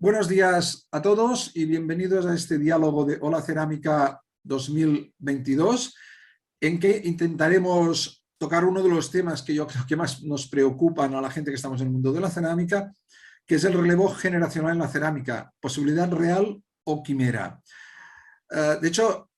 Buenos días a todos y bienvenidos a este diálogo de Hola Cerámica 2022, en que intentaremos tocar uno de los temas que yo creo que más nos preocupan a la gente que estamos en el mundo de la cerámica, que es el relevo generacional en la cerámica, posibilidad real o quimera. De hecho,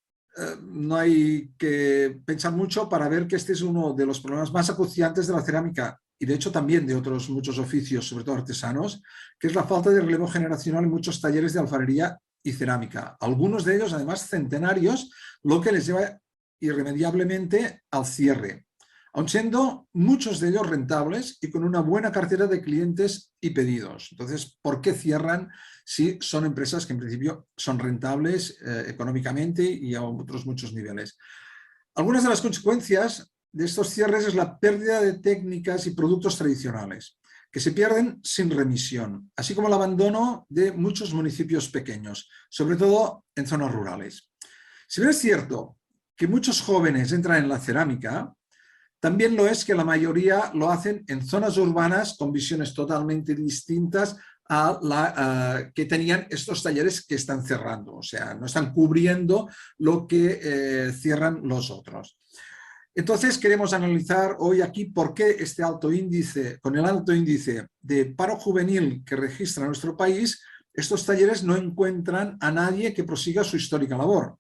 no hay que pensar mucho para ver que este es uno de los problemas más acuciantes de la cerámica y de hecho también de otros muchos oficios, sobre todo artesanos, que es la falta de relevo generacional en muchos talleres de alfarería y cerámica. Algunos de ellos, además, centenarios, lo que les lleva irremediablemente al cierre, aun siendo muchos de ellos rentables y con una buena cartera de clientes y pedidos. Entonces, ¿por qué cierran si son empresas que en principio son rentables económicamente y a otros muchos niveles? Algunas de las consecuencias de estos cierres es la pérdida de técnicas y productos tradicionales, que se pierden sin remisión, así como el abandono de muchos municipios pequeños, sobre todo en zonas rurales. Si bien es cierto que muchos jóvenes entran en la cerámica, también lo es que la mayoría lo hacen en zonas urbanas con visiones totalmente distintas a la que tenían estos talleres que están cerrando, o sea, no están cubriendo lo que cierran los otros. Entonces queremos analizar hoy aquí por qué este alto índice, con el alto índice de paro juvenil que registra nuestro país, estos talleres no encuentran a nadie que prosiga su histórica labor.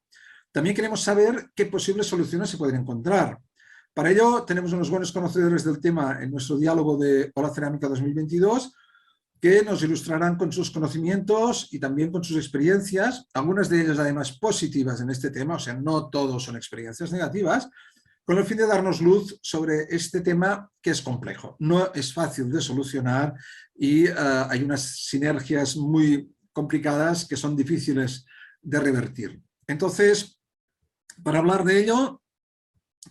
También queremos saber qué posibles soluciones se pueden encontrar. Para ello tenemos unos buenos conocedores del tema en nuestro diálogo de Hola Cerámica 2022, que nos ilustrarán con sus conocimientos y también con sus experiencias, algunas de ellas además positivas en este tema, o sea, no todos son experiencias negativas, con el fin de darnos luz sobre este tema que es complejo. No es fácil de solucionar y hay unas sinergias muy complicadas que son difíciles de revertir. Entonces, para hablar de ello,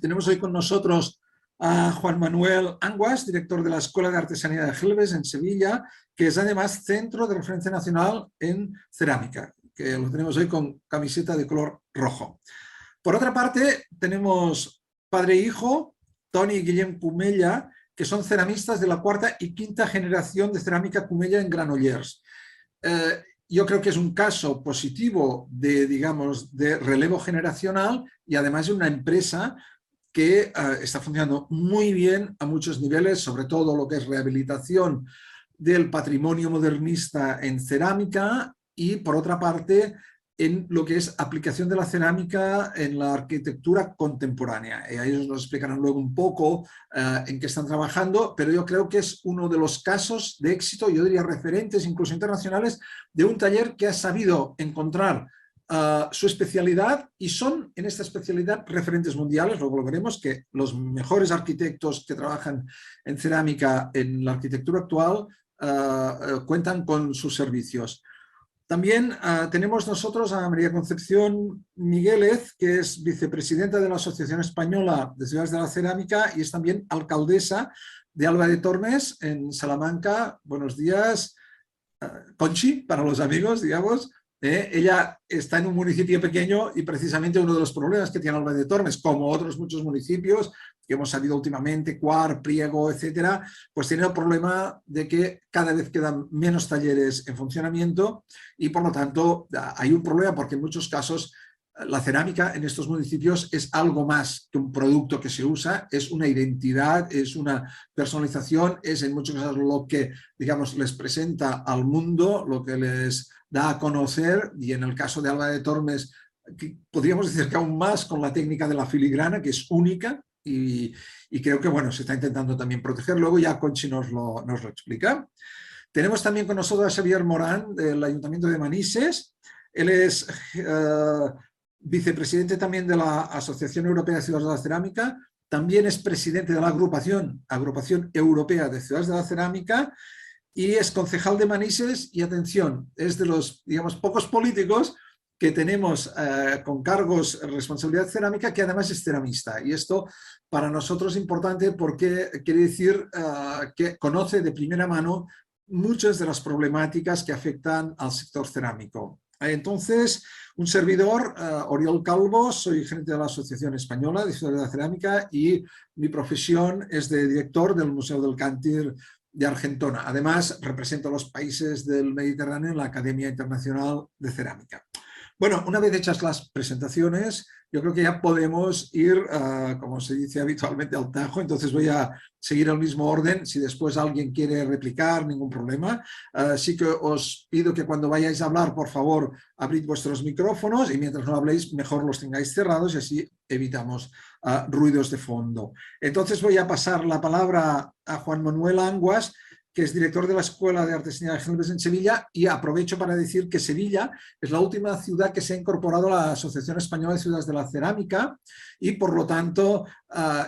tenemos hoy con nosotros a Juan Manuel Anguas, director de la Escuela de Artesanía de Gelbes en Sevilla, que es además Centro de Referencia Nacional en Cerámica, que lo tenemos hoy con camiseta de color rojo. Por otra parte, tenemos padre e hijo, Toni y Guillem Cumella, que son ceramistas de la cuarta y quinta generación de cerámica Cumella en Granollers. Yo creo que es un caso positivo de, digamos, de relevo generacional y además es una empresa que está funcionando muy bien a muchos niveles, sobre todo lo que es rehabilitación del patrimonio modernista en cerámica y, por otra parte, en lo que es aplicación de la cerámica en la arquitectura contemporánea. Ellos nos explicarán luego un poco en qué están trabajando, pero yo creo que es uno de los casos de éxito, yo diría referentes, incluso internacionales, de un taller que ha sabido encontrar su especialidad y son en esta especialidad referentes mundiales. Luego lo veremos, que los mejores arquitectos que trabajan en cerámica en la arquitectura actual cuentan con sus servicios. También tenemos nosotros a María Concepción Miguélez, que es vicepresidenta de la Asociación Española de Ciudades de la Cerámica y es también alcaldesa de Alba de Tormes en Salamanca. Buenos días, Conchi, para los amigos, digamos. Ella está en un municipio pequeño y precisamente uno de los problemas que tiene Alba de Tormes, como otros muchos municipios que hemos sabido últimamente, Cuar, Priego, etcétera, pues tiene el problema de que cada vez quedan menos talleres en funcionamiento y por lo tanto hay un problema porque en muchos casos la cerámica en estos municipios es algo más que un producto que se usa, es una identidad, es una personalización, es en muchos casos lo que, digamos, les presenta al mundo, lo que les da a conocer, y en el caso de Alba de Tormes, podríamos decir que aún más con la técnica de la filigrana, que es única, y creo que bueno, se está intentando también proteger. Luego ya Conchi nos lo explica. Tenemos también con nosotros a Xavier Morán del Ayuntamiento de Manises. Él es vicepresidente también de la Asociación Europea de Ciudades de la Cerámica, también es presidente de la Agrupación Europea de Ciudades de la Cerámica y es concejal de Manises y, atención, es de los, digamos, pocos políticos que tenemos con cargos de responsabilidad cerámica que además es ceramista. Y esto para nosotros es importante porque quiere decir que conoce de primera mano muchas de las problemáticas que afectan al sector cerámico. Entonces, un servidor, Oriol Calvo, soy gerente de la Asociación Española de Ciudades de la Cerámica y mi profesión es de director del Museo del Càntir de Argentona. Además, represento a los países del Mediterráneo en la Academia Internacional de Cerámica. Bueno, una vez hechas las presentaciones, yo creo que ya podemos ir, como se dice habitualmente, al tajo. Entonces voy a seguir el mismo orden. Si después alguien quiere replicar, ningún problema. Sí que os pido que cuando vayáis a hablar, por favor, abrid vuestros micrófonos y mientras no habléis, mejor los tengáis cerrados y así evitamos ruidos de fondo. Entonces voy a pasar la palabra a Juan Manuel Anguas, que es director de la Escuela de Artesanía de Gelbes en Sevilla, y aprovecho para decir que Sevilla es la última ciudad que se ha incorporado a la Asociación Española de Ciudades de la Cerámica y por lo tanto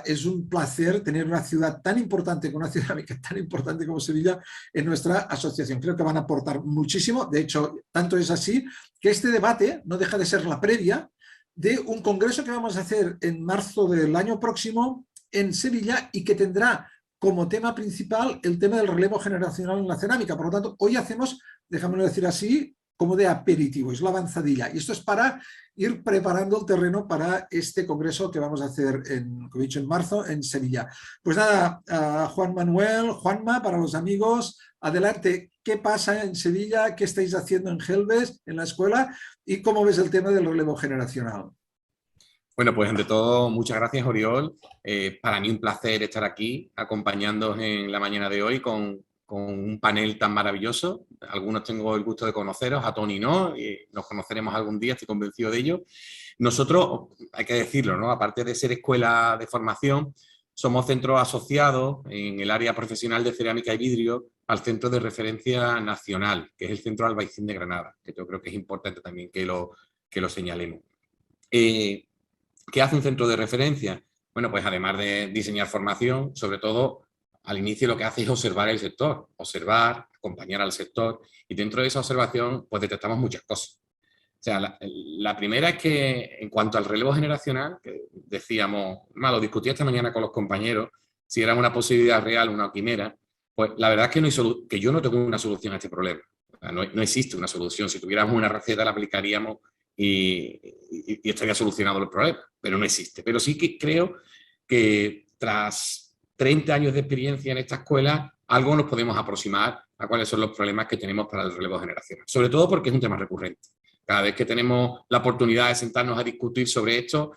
es un placer tener una ciudad tan importante, con una cerámica tan importante como Sevilla en nuestra asociación. Creo que van a aportar muchísimo, de hecho, tanto es así que este debate no deja de ser la previa de un congreso que vamos a hacer en marzo del año próximo en Sevilla y que tendrá como tema principal el tema del relevo generacional en la cerámica. Por lo tanto, hoy hacemos, déjamelo decir así, como de aperitivo, es la avanzadilla. Y esto es para ir preparando el terreno para este congreso que vamos a hacer, como he dicho, en marzo en Sevilla. Pues nada, Juan Manuel, Juanma, para los amigos, adelante, ¿qué pasa en Sevilla? ¿Qué estáis haciendo en Gelbes, en la escuela? ¿Y cómo ves el tema del relevo generacional? Bueno, pues ante todo, muchas gracias, Oriol. Para mí un placer estar aquí acompañándoos en la mañana de hoy con un panel tan maravilloso. Algunos tengo el gusto de conoceros, a Tony no, y nos conoceremos algún día, estoy convencido de ello. Nosotros, hay que decirlo, ¿no? Aparte de ser escuela de formación, somos centro asociados en el área profesional de cerámica y vidrio al Centro de Referencia Nacional, que es el Centro Albaicín de Granada, que yo creo que es importante también que lo señalemos. ¿Qué hace un centro de referencia? Bueno, pues además de diseñar formación, sobre todo al inicio lo que hace es observar el sector, observar, acompañar al sector, y dentro de esa observación pues detectamos muchas cosas. O sea, la primera es que en cuanto al relevo generacional, que decíamos, lo discutí esta mañana con los compañeros, si era una posibilidad real, una quimera, pues la verdad es que, que yo no tengo una solución a este problema. O sea, no existe una solución. Si tuviéramos una receta la aplicaríamos y estaría solucionado el problema, pero no existe. Pero sí que creo que tras 30 años de experiencia en esta escuela, algo nos podemos aproximar a cuáles son los problemas que tenemos para el relevo generacional. Sobre todo porque es un tema recurrente. Cada vez que tenemos la oportunidad de sentarnos a discutir sobre esto,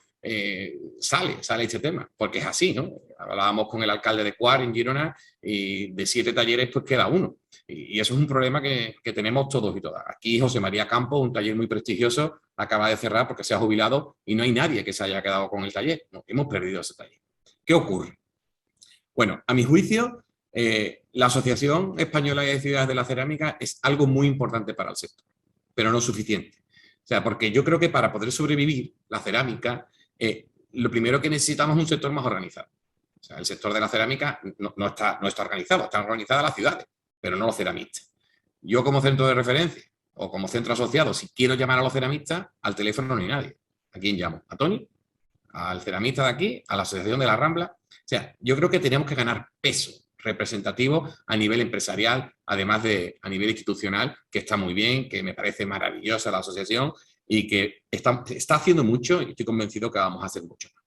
sale este tema, porque es así, ¿no? Hablábamos con el alcalde de Cuart en Girona y de 7 talleres pues queda uno. Y eso es un problema que tenemos todos y todas. Aquí José María Campos, un taller muy prestigioso, acaba de cerrar porque se ha jubilado y no hay nadie que se haya quedado con el taller. No, hemos perdido ese taller. ¿Qué ocurre? Bueno, a mi juicio, la Asociación Española de Ciudades de la Cerámica es algo muy importante para el sector, pero no suficiente. O sea, porque yo creo que para poder sobrevivir la cerámica, lo primero que necesitamos es un sector más organizado. O sea, el sector de la cerámica no está organizado, están organizadas las ciudades, pero no los ceramistas. Yo como centro de referencia o como centro asociado, si quiero llamar a los ceramistas, al teléfono no hay nadie. ¿A quién llamo? ¿A Tony? ¿Al ceramista de aquí? ¿A la Asociación de la Rambla? O sea, yo creo que tenemos que ganar peso representativo a nivel empresarial, además de a nivel institucional, que está muy bien, que me parece maravillosa la asociación y que está haciendo mucho y estoy convencido que vamos a hacer mucho más.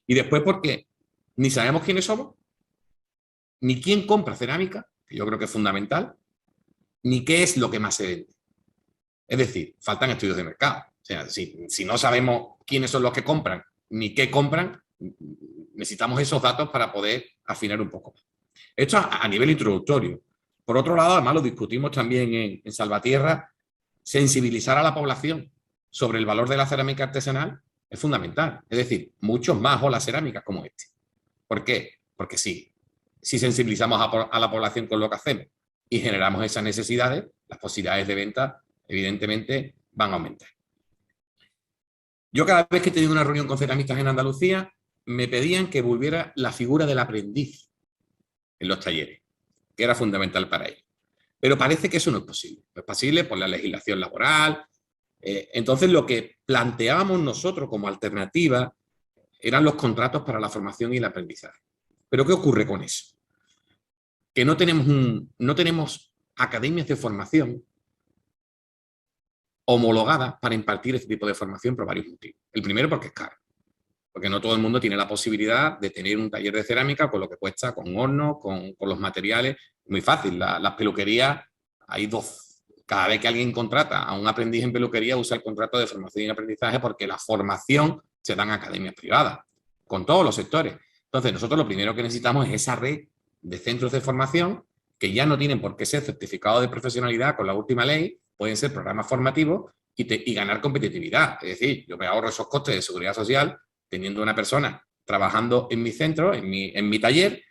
Y después porque ni sabemos quiénes somos, ni quién compra cerámica, que yo creo que es fundamental, ni qué es lo que más se vende. Es decir, faltan estudios de mercado. O sea, si no sabemos quiénes son los que compran, ni qué compran, necesitamos esos datos para poder afinar un poco más. Esto a nivel introductorio. Por otro lado, además lo discutimos también en Salvatierra, sensibilizar a la población sobre el valor de la cerámica artesanal es fundamental. Es decir, muchos más olas cerámicas como este. ¿Por qué? Porque si sensibilizamos a la población con lo que hacemos y generamos esas necesidades, las posibilidades de venta, evidentemente, van a aumentar. Yo cada vez que he tenido una reunión con ceramistas en Andalucía, me pedían que volviera la figura del aprendiz en los talleres, que era fundamental para ellos. Pero parece que eso no es posible. No es posible por la legislación laboral. Entonces, lo que planteábamos nosotros como alternativa eran los contratos para la formación y el aprendizaje. ¿Pero qué ocurre con eso? Que no tenemos academias de formación homologadas para impartir este tipo de formación por varios motivos. El primero, porque es caro. porque no todo el mundo tiene la posibilidad de tener un taller de cerámica con lo que cuesta, con hornos, con los materiales. Muy fácil, las peluquerías, hay dos. Cada vez que alguien contrata a un aprendiz en peluquería, usa el contrato de formación y aprendizaje porque la formación se da en academias privadas, con todos los sectores. Entonces, nosotros lo primero que necesitamos es esa red de centros de formación que ya no tienen por qué ser certificados de profesionalidad con la última ley, pueden ser programas formativos y ganar competitividad. Es decir, yo me ahorro esos costes de seguridad social teniendo una persona trabajando en mi centro, en mi taller,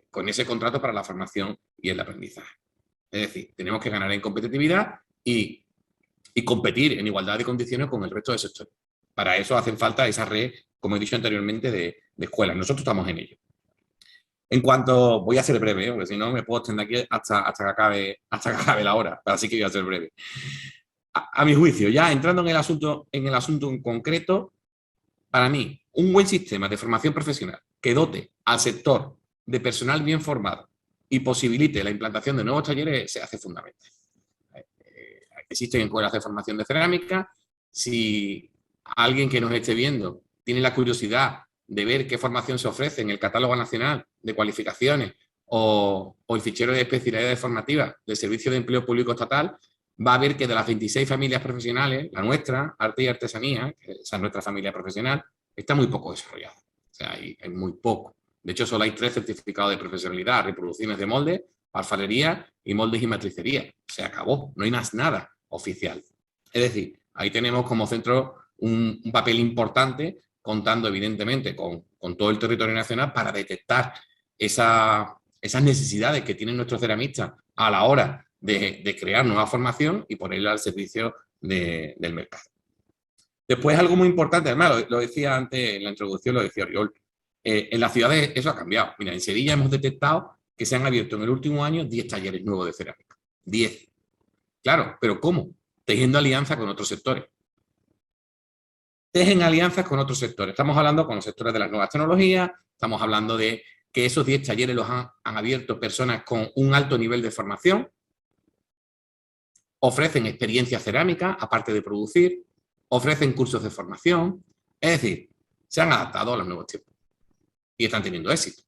con ese contrato para la formación y el aprendizaje. Es decir, tenemos que ganar en competitividad y competir en igualdad de condiciones con el resto del sector. Para eso hacen falta esa red, como he dicho anteriormente, de escuelas. Nosotros estamos en ello. En cuanto, voy a ser breve, porque si no me puedo extender aquí hasta que acabe la hora, así que voy a ser breve. A mi juicio, ya entrando en el asunto en concreto, para mí, un buen sistema de formación profesional que dote al sector de personal bien formado y posibilite la implantación de nuevos talleres se hace fundamental. Existen escuelas de formación de cerámica. Si alguien que nos esté viendo tiene la curiosidad de ver qué formación se ofrece en el catálogo nacional de cualificaciones o el fichero de especialidades formativas del Servicio de Empleo Público Estatal, va a ver que de las 26 familias profesionales, la nuestra, arte y artesanía, que esa es nuestra familia profesional, está muy poco desarrollada. O sea, hay muy poco. De hecho, solo hay 3 certificados de profesionalidad: reproducciones de moldes, alfarería y moldes y matricería. Se acabó, no hay más nada oficial. Es decir, ahí tenemos como centro un papel importante, contando evidentemente con todo el territorio nacional para detectar esas necesidades que tienen nuestros ceramistas a la hora de crear nueva formación y ponerla al servicio del mercado. Después, algo muy importante, además lo decía antes en la introducción, lo decía Oriol, en las ciudades eso ha cambiado. Mira, en Sevilla hemos detectado que se han abierto en el último año 10 talleres nuevos de cerámica. 10. Claro, pero ¿cómo? Tejiendo alianzas con otros sectores. Tejen alianzas con otros sectores. Estamos hablando con los sectores de las nuevas tecnologías, estamos hablando de que esos 10 talleres los han abierto personas con un alto nivel de formación, ofrecen experiencia cerámica, aparte de producir, ofrecen cursos de formación, es decir, se han adaptado a los nuevos tiempos y están teniendo éxito.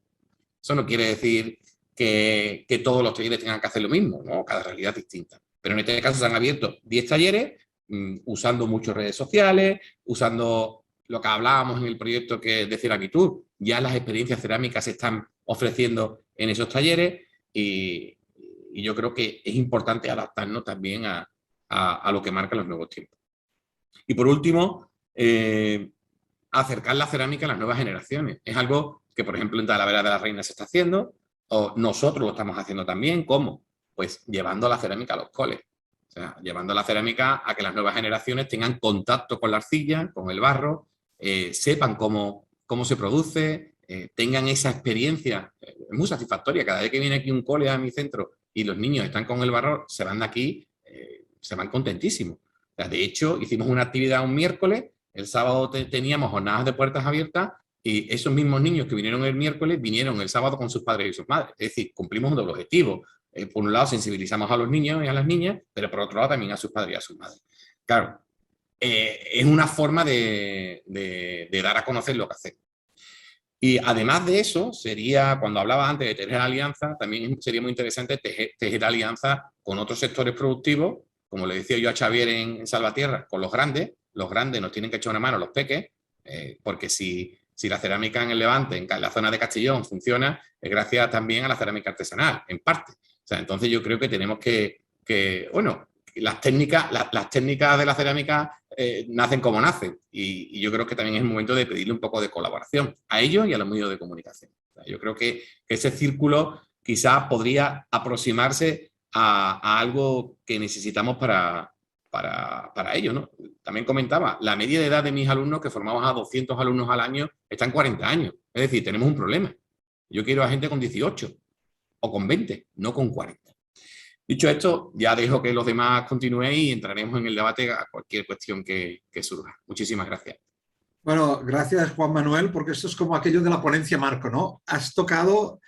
Eso no quiere decir que todos los talleres tengan que hacer lo mismo, ¿no? Cada realidad es distinta. Pero en este caso se han abierto 10 talleres usando muchas redes sociales, usando lo que hablábamos en el proyecto que de Ceramitur. Ya las experiencias cerámicas se están ofreciendo en esos talleres y yo creo que es importante adaptarnos también a lo que marcan los nuevos tiempos. Y por último, acercar la cerámica a las nuevas generaciones. Es algo que, por ejemplo, en Talavera de la Reina se está haciendo, o nosotros lo estamos haciendo también. ¿Cómo? Pues llevando la cerámica a los coles. O sea, llevando la cerámica a que las nuevas generaciones tengan contacto con la arcilla, con el barro, sepan cómo se produce, tengan esa experiencia. Es muy satisfactoria. Cada vez que viene aquí un cole a mi centro y los niños están con el barro, se van de aquí, se van contentísimos. O sea, de hecho, hicimos una actividad un miércoles, el sábado teníamos jornadas de puertas abiertas y esos mismos niños que vinieron el miércoles vinieron el sábado con sus padres y sus madres. Es decir, cumplimos un doble objetivo. Por un lado, sensibilizamos a los niños y a las niñas, pero por otro lado también a sus padres y a sus madres. Claro, es una forma de dar a conocer lo que hacemos. Y además de eso, sería, cuando hablaba antes de tejer alianzas, también sería muy interesante tejer alianzas con otros sectores productivos, como le decía yo a Xavier en Salvatierra, con los grandes nos tienen que echar una mano los peques, porque si la cerámica en el Levante, en la zona de Castellón, funciona, es gracias también a la cerámica artesanal, en parte. O sea, entonces yo creo que tenemos bueno, las técnicas de la cerámica nacen como nacen y yo creo que también es el momento de pedirle un poco de colaboración a ellos y a los medios de comunicación. O sea, yo creo que ese círculo quizás podría aproximarse a algo que necesitamos para ello, ¿no? También comentaba, la media de edad de mis alumnos, que formamos a 200 alumnos al año, está en 40 años. Es decir, tenemos un problema. Yo quiero a gente con 18 o con 20, no con 40. Dicho esto, ya dejo que los demás continúen y entraremos en el debate a cualquier cuestión que surja. Muchísimas gracias. Bueno, gracias Juan Manuel, porque esto es como aquello de la ponencia Marco, ¿no? Has tocado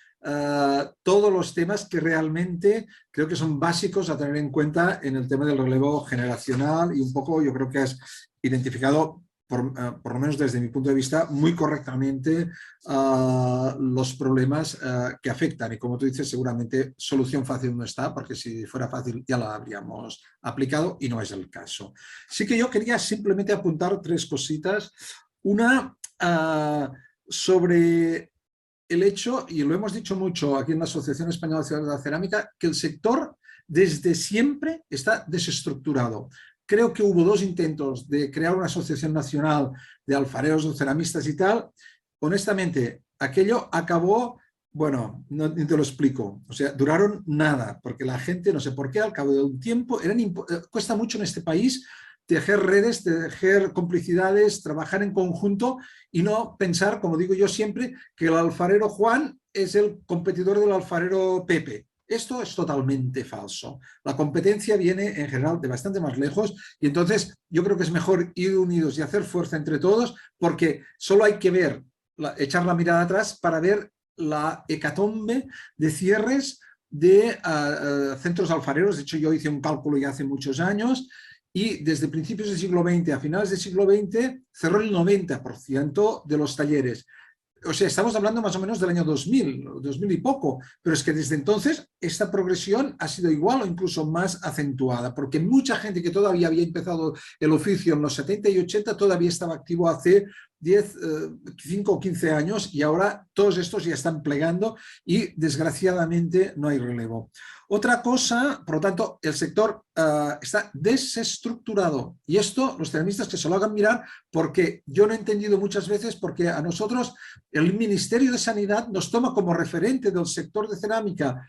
todos los temas que realmente creo que son básicos a tener en cuenta en el tema del relevo generacional y un poco yo creo que has identificado por lo menos desde mi punto de vista, muy correctamente los problemas que afectan. Y como tú dices, seguramente solución fácil no está, porque si fuera fácil ya la habríamos aplicado y no es el caso. Sí que yo quería simplemente apuntar tres cositas. Una, sobre el hecho, y lo hemos dicho mucho aquí en la Asociación Española de Ciudades de la Cerámica, que el sector desde siempre está desestructurado. Creo que hubo dos intentos de crear una asociación nacional de alfareros o ceramistas y tal. Honestamente, aquello acabó, bueno, no, ni te lo explico. O sea, duraron nada, porque la gente, no sé por qué, al cabo de un tiempo, cuesta mucho en este país tejer redes, tejer complicidades, trabajar en conjunto y no pensar, como digo yo siempre, que el alfarero Juan es el competidor del alfarero Pepe. Esto es totalmente falso. La competencia viene en general de bastante más lejos y entonces yo creo que es mejor ir unidos y hacer fuerza entre todos porque solo hay que ver, echar la mirada atrás para ver la hecatombe de cierres de centros alfareros. De hecho, yo hice un cálculo ya hace muchos años y desde principios del siglo XX a finales del siglo XX cerró el 90% de los talleres. O sea, estamos hablando más o menos del año 2000, 2000 y poco, pero es que desde entonces esta progresión ha sido igual o incluso más acentuada, porque mucha gente que todavía había empezado el oficio en los 70 y 80 todavía estaba activo hace 10, 5 o 15 años y ahora todos estos ya están plegando y desgraciadamente no hay relevo. Otra cosa, por lo tanto, el sector está desestructurado y esto los ceramistas que se lo hagan mirar porque yo no he entendido muchas veces porque a nosotros el Ministerio de Sanidad nos toma como referente del sector de cerámica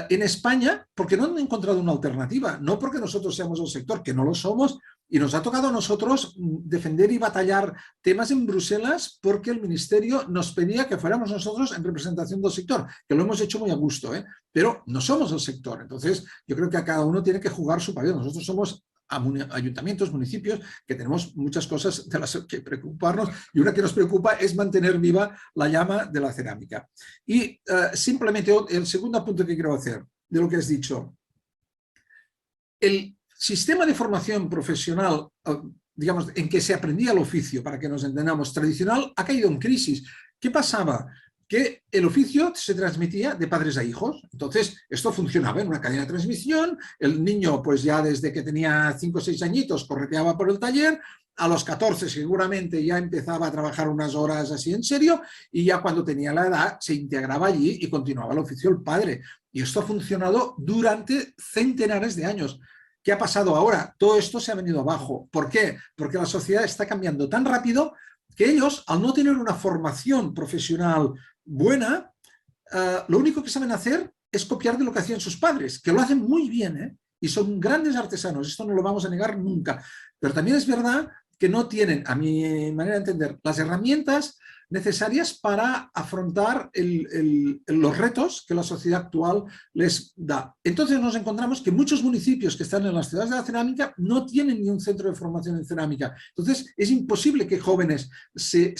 en España porque no han encontrado una alternativa, no porque nosotros seamos el sector, que no lo somos, y nos ha tocado a nosotros defender y batallar temas en Bruselas porque el Ministerio nos pedía que fuéramos nosotros en representación del sector, que lo hemos hecho muy a gusto, pero no somos el sector. Entonces, yo creo que a cada uno tiene que jugar su papel. Nosotros somos ayuntamientos, municipios, que tenemos muchas cosas de las que preocuparnos y una que nos preocupa es mantener viva la llama de la cerámica. Y simplemente el segundo apunte que quiero hacer de lo que has dicho. El sistema de formación profesional, digamos, en que se aprendía el oficio, para que nos entendamos, tradicional, ha caído en crisis. ¿Qué pasaba? Que el oficio se transmitía de padres a hijos. Entonces, esto funcionaba en una cadena de transmisión. El niño, pues ya desde que tenía 5 o 6 añitos, correteaba por el taller. A los 14 seguramente ya empezaba a trabajar unas horas así en serio y ya cuando tenía la edad se integraba allí y continuaba el oficio el padre. Y esto ha funcionado durante centenares de años. ¿Qué ha pasado ahora? Todo esto se ha venido abajo. ¿Por qué? Porque la sociedad está cambiando tan rápido que ellos, al no tener una formación profesional buena, lo único que saben hacer es copiar de lo que hacían sus padres, que lo hacen muy bien, y son grandes artesanos, esto no lo vamos a negar nunca. Pero también es verdad que no tienen, a mi manera de entender, las herramientas necesarias para afrontar los retos que la sociedad actual les da. Entonces nos encontramos que muchos municipios que están en las ciudades de la cerámica no tienen ni un centro de formación en cerámica. Entonces es imposible que jóvenes se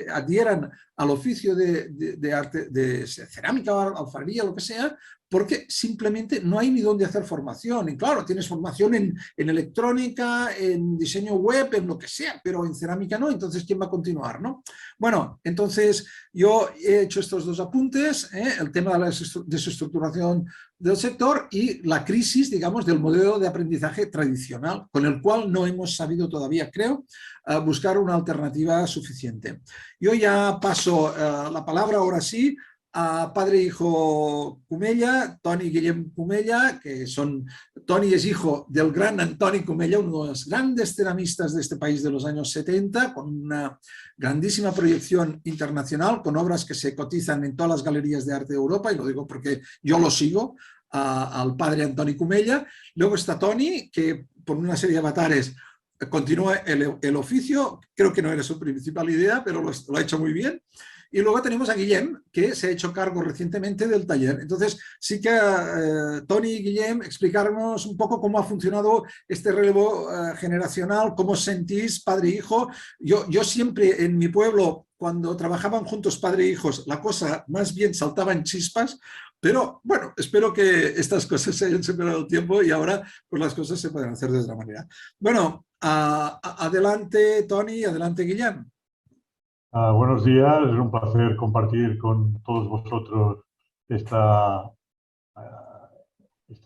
adhieran al oficio de arte, de cerámica, alfarería, lo que sea, porque simplemente no hay ni dónde hacer formación. Y claro, tienes formación en electrónica, en diseño web, en lo que sea, pero en cerámica no, entonces ¿quién va a continuar, no? Bueno, entonces yo he hecho estos dos apuntes, el tema de la desestructuración del sector y la crisis, digamos, del modelo de aprendizaje tradicional, con el cual no hemos sabido todavía, creo, buscar una alternativa suficiente. Yo ya paso la palabra, ahora sí, a padre e hijo Comella, Toni y Guillem Comella, que son, Toni es hijo del gran Antoni Comella, uno de los grandes ceramistas de este país de los años 70, con una grandísima proyección internacional, con obras que se cotizan en todas las galerías de arte de Europa, y lo digo porque yo lo sigo, al padre Antoni Comella. Luego está Toni, que por una serie de avatares continúa el oficio, creo que no era su principal idea, pero lo ha hecho muy bien. Y luego tenemos a Guillem, que se ha hecho cargo recientemente del taller. Entonces, sí que Toni y Guillem, explicarnos un poco cómo ha funcionado este relevo generacional, cómo sentís padre e hijo. Yo siempre en mi pueblo, cuando trabajaban juntos padre e hijos, la cosa más bien saltaba en chispas, pero bueno, espero que estas cosas se hayan superado el tiempo y ahora pues las cosas se pueden hacer de otra manera. Bueno, a Adelante, Toni, adelante, Guillem. Buenos días, es un placer compartir con todos vosotros este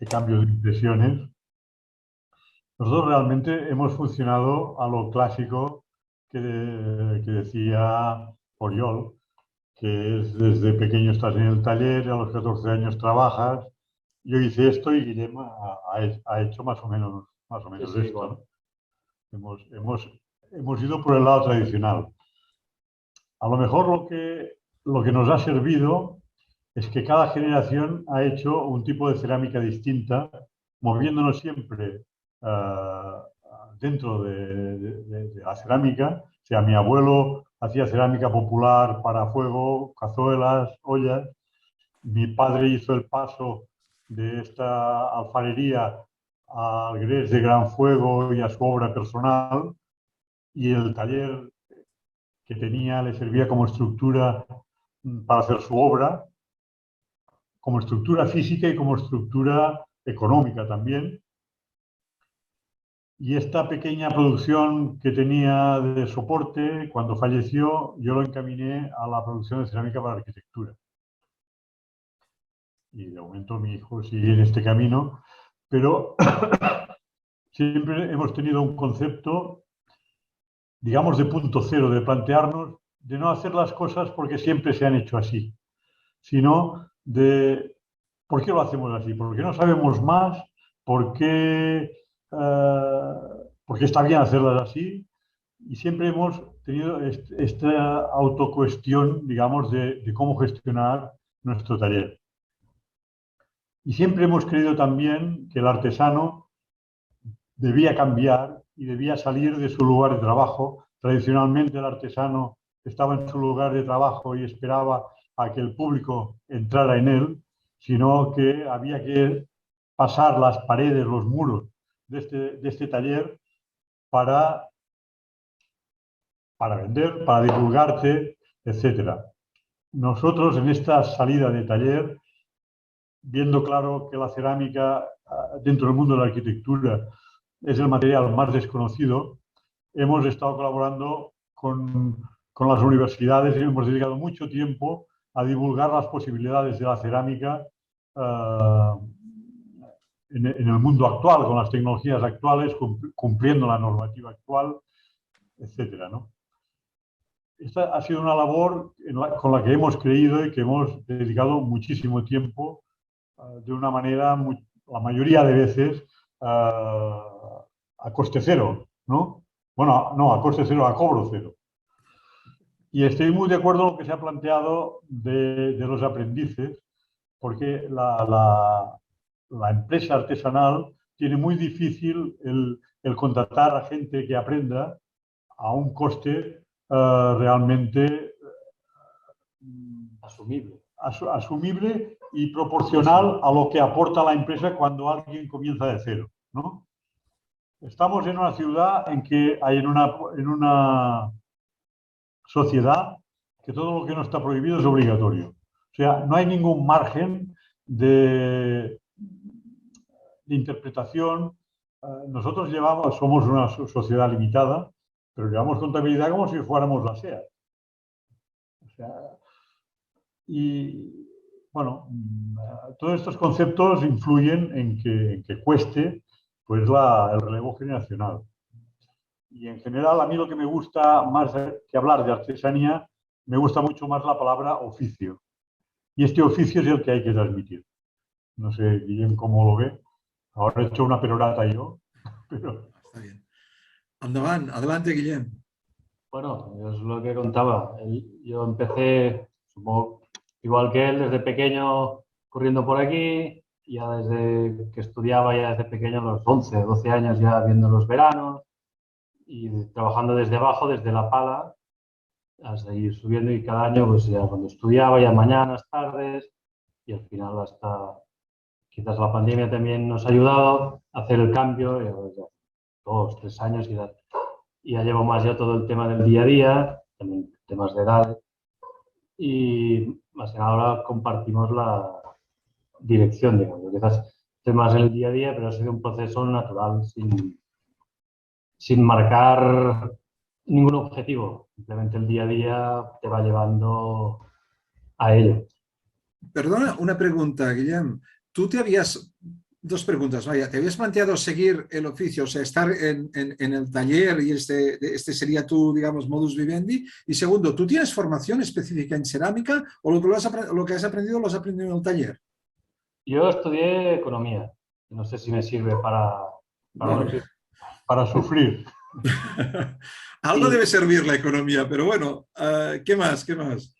cambio de impresiones. Nosotros realmente hemos funcionado a lo clásico que decía Oriol, que es desde pequeño estás en el taller, a los 14 años trabajas. Yo hice esto y Guillem ha hecho más o menos Sí, esto, ¿no? Hemos ido por el lado tradicional. A lo mejor lo que nos ha servido es que cada generación ha hecho un tipo de cerámica distinta, moviéndonos siempre dentro de la cerámica. O sea, mi abuelo hacía cerámica popular para fuego, cazuelas, ollas. Mi padre hizo el paso de esta alfarería al grés de gran fuego y a su obra personal. Y el taller que tenía le servía como estructura para hacer su obra, como estructura física y como estructura económica también. Y esta pequeña producción que tenía de soporte, cuando falleció, yo lo encaminé a la producción de cerámica para arquitectura. Y de momento mi hijo sigue en este camino, pero siempre hemos tenido un concepto, digamos, de punto cero, de plantearnos, de no hacer las cosas porque siempre se han hecho así, sino de por qué lo hacemos así, por qué no sabemos más, por qué está bien hacerlas así. Y siempre hemos tenido esta autocuestión, digamos, de cómo gestionar nuestro taller. Y siempre hemos creído también que el artesano debía cambiar y debía salir de su lugar de trabajo. Tradicionalmente el artesano estaba en su lugar de trabajo y esperaba a que el público entrara en él, sino que había que pasar las paredes, los muros de este taller para vender, para divulgarte, etc. Nosotros en esta salida de taller, viendo claro que la cerámica dentro del mundo de la arquitectura es el material más desconocido, hemos estado colaborando con las universidades y hemos dedicado mucho tiempo a divulgar las posibilidades de la cerámica en el mundo actual, con las tecnologías actuales, cumpliendo la normativa actual, etcétera, ¿no? Esta ha sido una labor con la que hemos creído y que hemos dedicado muchísimo tiempo, de una manera, la mayoría de veces, a coste cero, ¿no? Bueno, no, a coste cero, a cobro cero. Y estoy muy de acuerdo con lo que se ha planteado de los aprendices, porque la empresa artesanal tiene muy difícil el contratar a gente que aprenda a un coste realmente asumible y proporcional a lo que aporta la empresa cuando alguien comienza de cero, ¿no? Estamos en una ciudad en que hay en una sociedad que todo lo que no está prohibido es obligatorio. O sea, no hay ningún margen de interpretación. Nosotros somos una sociedad limitada, pero llevamos contabilidad como si fuéramos la SEAT. O sea, y bueno, todos estos conceptos influyen en que cueste pues el relevo generacional. Y en general a mí lo que me gusta más que hablar de artesanía, me gusta mucho más la palabra oficio. Y este oficio es el que hay que transmitir. No sé, Guillem, cómo lo ve. Ahora he hecho una perorata yo, pero... Está bien. Adelante, Guillem. Bueno, es lo que contaba. Yo empecé, supongo, igual que él, desde pequeño corriendo por aquí, ya desde que estudiaba, ya desde pequeño, a los 11, 12 años, ya viendo los veranos y trabajando desde abajo, desde la pala, hasta ir subiendo, y cada año, pues ya cuando estudiaba, ya mañanas, tardes, y al final hasta quizás la pandemia también nos ha ayudado a hacer el cambio, ya 2, 3 años y ya llevo más ya todo el tema del día a día, también temas de edad, y más que nada ahora compartimos la dirección, digamos. Quizás estoy más en el día a día, pero ha sido un proceso natural, sin marcar ningún objetivo. Simplemente el día a día te va llevando a ello. Perdona, una pregunta, Guillem. Tú te habías... Dos preguntas, vaya. ¿Te habías planteado seguir el oficio, o sea, estar en el taller y este sería tu, digamos, modus vivendi? Y segundo, ¿tú tienes formación específica en cerámica o lo que has aprendido lo has aprendido en el taller? Yo estudié economía. No sé si me sirve Bueno, Para sufrir. algo debe servir la economía, pero bueno, ¿qué más? ¿Qué más?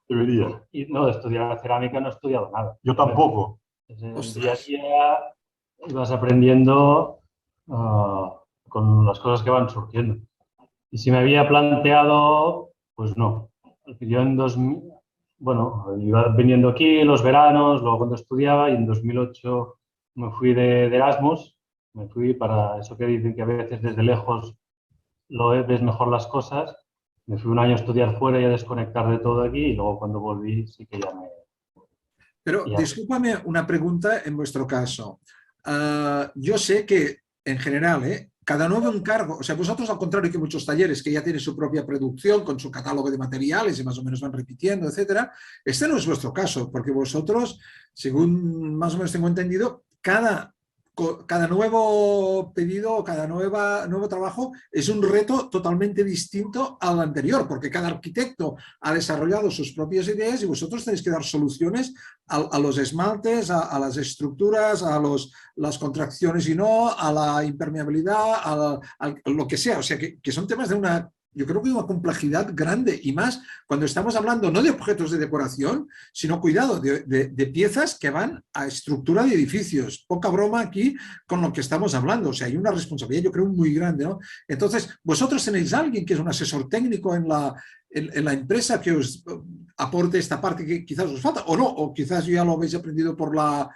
Debería. Y no, de estudiar cerámica no he estudiado nada. Yo tampoco. En el día a Ostras. día ibas aprendiendo con las cosas que van surgiendo. Y si me había planteado, pues no. Yo en 2000, bueno, iba viniendo aquí los veranos, luego cuando estudiaba, y en 2008 me fui de Erasmus. Me fui para eso que dicen que a veces desde lejos ves mejor las cosas. Me fui un año a estudiar fuera y a desconectar de todo aquí, y luego cuando volví sí que ya me... Pero Ya. discúlpame una pregunta en vuestro caso. Yo sé que en general, cada nuevo encargo, o sea, vosotros al contrario que muchos talleres que ya tienen su propia producción con su catálogo de materiales y más o menos van repitiendo, etcétera, este no es vuestro caso, porque vosotros, según más o menos tengo entendido, cada nuevo pedido, cada nuevo trabajo es un reto totalmente distinto al anterior, porque cada arquitecto ha desarrollado sus propias ideas y vosotros tenéis que dar soluciones a los esmaltes, a las estructuras, las contracciones y no, a la impermeabilidad, a lo que sea. O sea, que son temas de una, yo creo que de una complejidad grande y más cuando estamos hablando no de objetos de decoración, sino, cuidado, de piezas que van a estructura de edificios. Poca broma aquí con lo que estamos hablando. O sea, hay una responsabilidad, yo creo, muy grande, ¿no? Entonces, vosotros tenéis a alguien que es un asesor técnico en la empresa que os aporte esta parte que quizás os falta, o no, o quizás ya lo habéis aprendido por la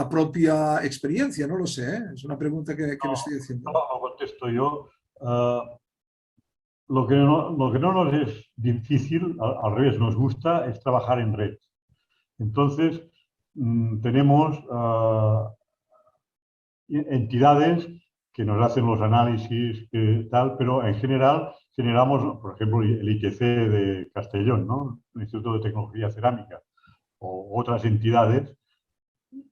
propia experiencia, no lo sé, ¿eh? Es una pregunta que me estoy haciendo. No contesto yo. Lo que no nos es difícil, al revés, nos gusta, es trabajar en red. Entonces, tenemos entidades que nos hacen los análisis, tal, pero en general generamos, por ejemplo, el ITC de Castellón, ¿no? El Instituto de Tecnología Cerámica, o otras entidades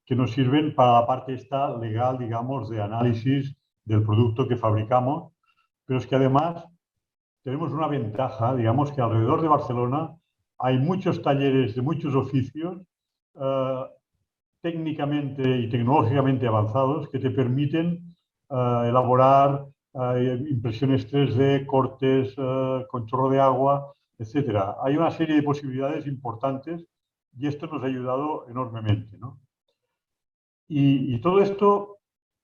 que nos sirven para la parte esta legal, digamos, de análisis del producto que fabricamos, pero es que además tenemos una ventaja, digamos, que alrededor de Barcelona hay muchos talleres de muchos oficios técnicamente y tecnológicamente avanzados que te permiten elaborar impresiones 3D, cortes con chorro de agua, etc. Hay una serie de posibilidades importantes y esto nos ha ayudado enormemente, ¿no? Y todo esto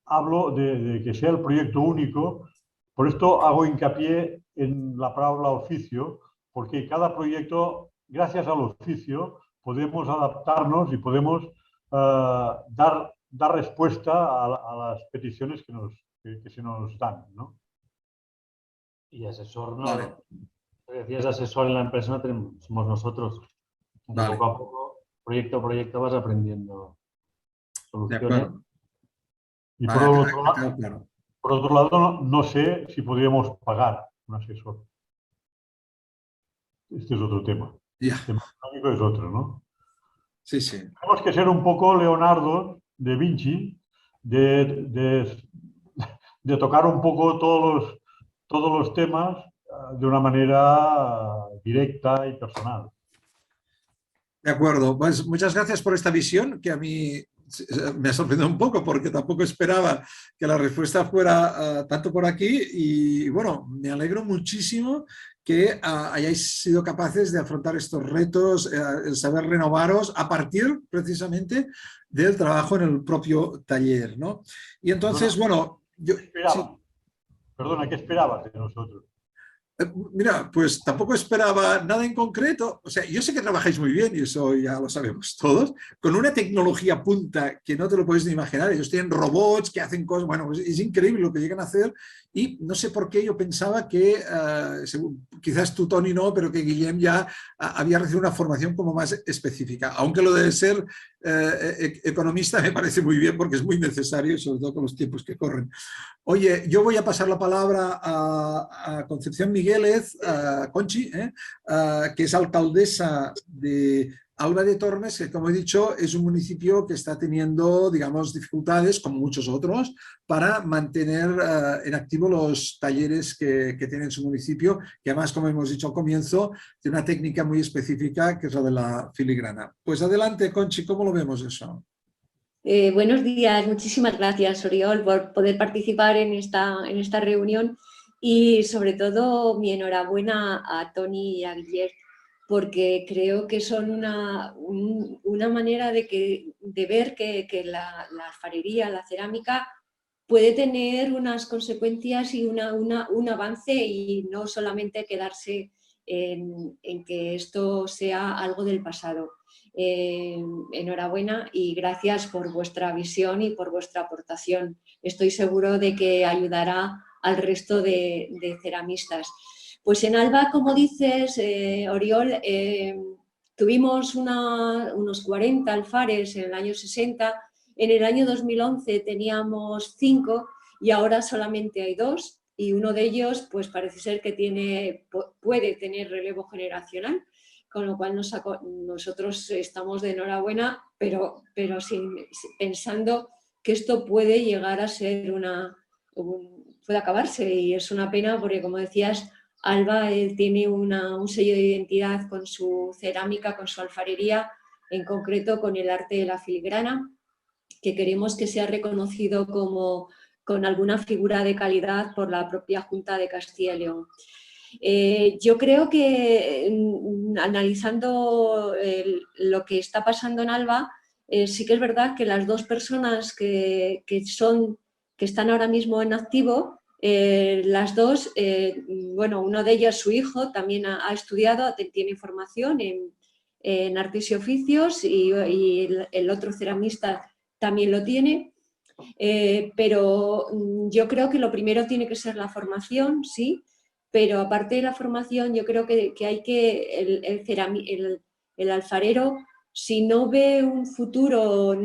hablo de que sea el proyecto único, por esto hago hincapié en la palabra oficio, porque cada proyecto, gracias al oficio, podemos adaptarnos y podemos dar respuesta a las peticiones que se nos dan, ¿no? Y asesor, no. Vale. Decías asesor en la empresa, no tenemos, somos nosotros. Vale. Poco a poco, proyecto a proyecto, vas aprendiendo De soluciones. acuerdo. Y Vale, claro. por otro lado, no sé si podríamos pagar un asesor. Este es otro tema. Ya. El tema económico es otro, ¿no? Sí, sí. Tenemos que ser un poco Leonardo da Vinci, de tocar un poco todos los temas de una manera directa y personal. De acuerdo. Pues muchas gracias por esta visión que a mí me ha sorprendido un poco porque tampoco esperaba que la respuesta fuera tanto por aquí y bueno, me alegro muchísimo que hayáis sido capaces de afrontar estos retos, el saber renovaros a partir precisamente del trabajo en el propio taller, ¿no? Y entonces, bueno, yo... Perdona, ¿qué esperabas de nosotros? Mira, pues tampoco esperaba nada en concreto. O sea, yo sé que trabajáis muy bien y eso ya lo sabemos todos, con una tecnología punta que no te lo puedes ni imaginar. Ellos tienen robots que hacen cosas, bueno, es increíble lo que llegan a hacer y no sé por qué yo pensaba que quizás tú, Toni, no, pero que Guillem ya había recibido una formación como más específica. Aunque lo de ser economista me parece muy bien porque es muy necesario, sobre todo con los tiempos que corren. Oye, yo voy a pasar la palabra a Concepción Migueles, a Conchi, que es alcaldesa de Alba de Tormes, que como he dicho es un municipio que está teniendo, digamos, dificultades, como muchos otros, para mantener en activo los talleres que tiene en su municipio, que además, como hemos dicho al comienzo, tiene una técnica muy específica, que es la de la filigrana. Pues adelante, Conchi, ¿cómo lo vemos eso? Buenos días, muchísimas gracias, Oriol, por poder participar en esta reunión y sobre todo mi enhorabuena a Toni y a Guillermo, porque creo que son una manera de ver que la alfarería, la cerámica, puede tener unas consecuencias y un avance y no solamente quedarse en que esto sea algo del pasado. Enhorabuena y gracias por vuestra visión y por vuestra aportación. Estoy seguro de que ayudará al resto de ceramistas. Pues en Alba, como dices, Oriol, tuvimos unos 40 alfares en el año 60. En el año 2011 teníamos 5 y ahora solamente hay 2 y uno de ellos pues parece ser que puede tener relevo generacional, con lo cual nosotros estamos de enhorabuena, pero pensando que esto puede llegar a ser puede acabarse y es una pena porque, como decías, Alba tiene un sello de identidad con su cerámica, con su alfarería, en concreto con el arte de la filigrana, que queremos que sea reconocido con alguna figura de calidad por la propia Junta de Castilla y León. Yo creo que analizando lo que está pasando en Alba, sí que es verdad que las 2 personas que están ahora mismo en activo, las 2, bueno, uno de ellos, su hijo, también ha estudiado, tiene formación en artes y oficios y el otro ceramista también lo tiene, pero yo creo que lo primero tiene que ser la formación, sí, pero aparte de la formación yo creo que hay que el alfarero, si no ve un futuro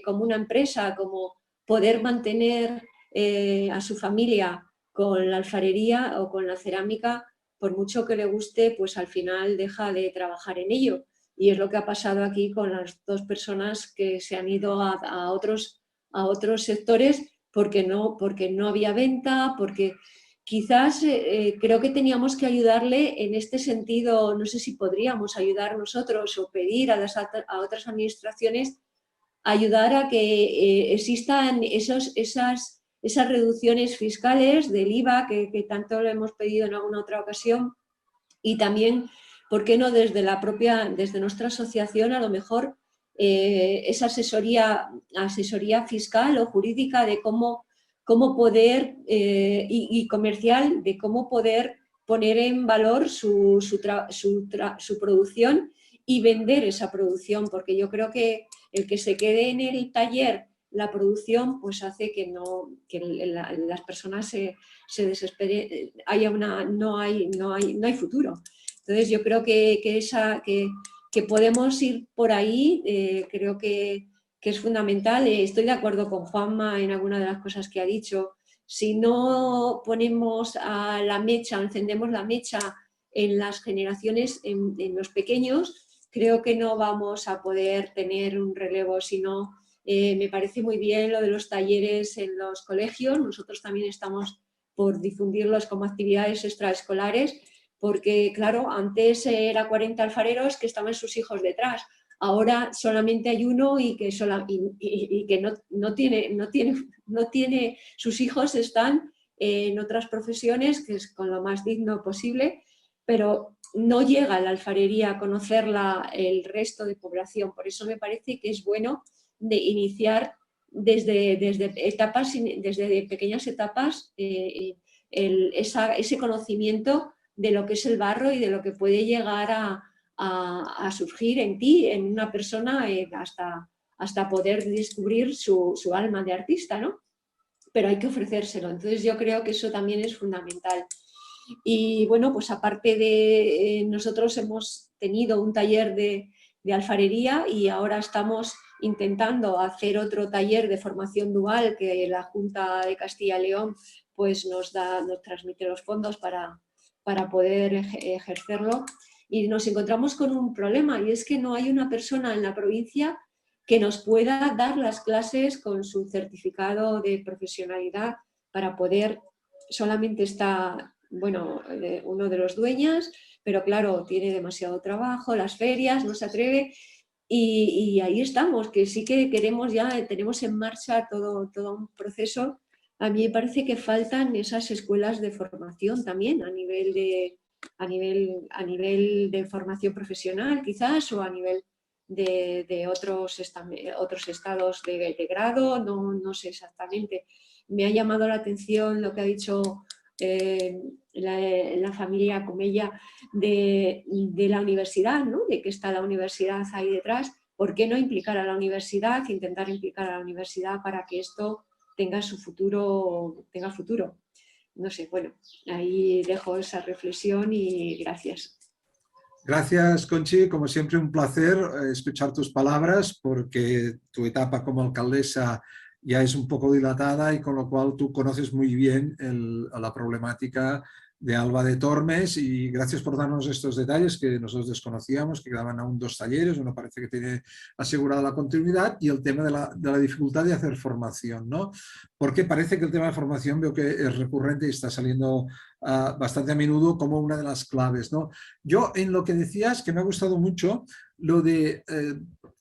como una empresa, como poder mantener a su familia con la alfarería o con la cerámica, por mucho que le guste, pues al final deja de trabajar en ello. Y es lo que ha pasado aquí con las 2 personas que se han ido a otros sectores porque no había venta, porque quizás creo que teníamos que ayudarle en este sentido. No sé si podríamos ayudar nosotros o pedir a otras administraciones ayudar a que existan esas reducciones fiscales del IVA que tanto le hemos pedido en alguna otra ocasión, y también, ¿por qué no desde nuestra asociación a lo mejor esa asesoría fiscal o jurídica de cómo poder y comercial, de cómo poder poner en valor su producción y vender esa producción? Porque yo creo que el que se quede en el taller la producción pues hace que las personas se desesperen, no hay futuro. Entonces yo creo que podemos ir por ahí, creo que es fundamental. Estoy de acuerdo con Juanma en alguna de las cosas que ha dicho. Si no ponemos encendemos la mecha en las generaciones, en los pequeños, creo que no vamos a poder tener un relevo. Sino, me parece muy bien lo de los talleres en los colegios. Nosotros también estamos por difundirlos como actividades extraescolares, porque claro, antes era 40 alfareros que estaban sus hijos detrás. Ahora solamente hay uno y que no tiene, sus hijos están en otras profesiones, que es con lo más digno posible, pero no llega a la alfarería a conocerla el resto de población. Por eso me parece que es bueno de iniciar desde pequeñas etapas ese conocimiento de lo que es el barro y de lo que puede llegar a surgir en ti, en una persona, hasta poder descubrir su alma de artista, ¿no? Pero hay que ofrecérselo. Entonces yo creo que eso también es fundamental. Y bueno, pues aparte de nosotros hemos tenido un taller de alfarería y ahora estamos intentando hacer otro taller de formación dual que la Junta de Castilla y León pues nos transmite los fondos para poder ejercerlo. Y nos encontramos con un problema, y es que no hay una persona en la provincia que nos pueda dar las clases con su certificado de profesionalidad para poder, solamente está, bueno, uno de los dueños, pero claro, tiene demasiado trabajo, las ferias, no se atreve, y ahí estamos, que sí que queremos ya, tenemos en marcha todo un proceso. A mí me parece que faltan esas escuelas de formación también a nivel de formación profesional quizás, o a nivel de otros estados de grado, no sé exactamente. Me ha llamado la atención lo que ha dicho la familia Comella de la universidad, ¿no? De que está la universidad ahí detrás. ¿Por qué no implicar a la universidad, intentar implicar a la universidad para que esto tenga futuro? No sé, bueno, ahí dejo esa reflexión y gracias. Gracias, Conchi. Como siempre, un placer escuchar tus palabras, porque tu etapa como alcaldesa ya es un poco dilatada y con lo cual tú conoces muy bien la problemática de Alba de Tormes, y gracias por darnos estos detalles que nosotros desconocíamos, que quedaban aún 2 talleres, uno parece que tiene asegurada la continuidad, y el tema de la dificultad de hacer formación, ¿no? Porque parece que el tema de formación veo que es recurrente y está saliendo bastante a menudo como una de las claves, ¿no? Yo en lo que decías, que me ha gustado mucho, lo de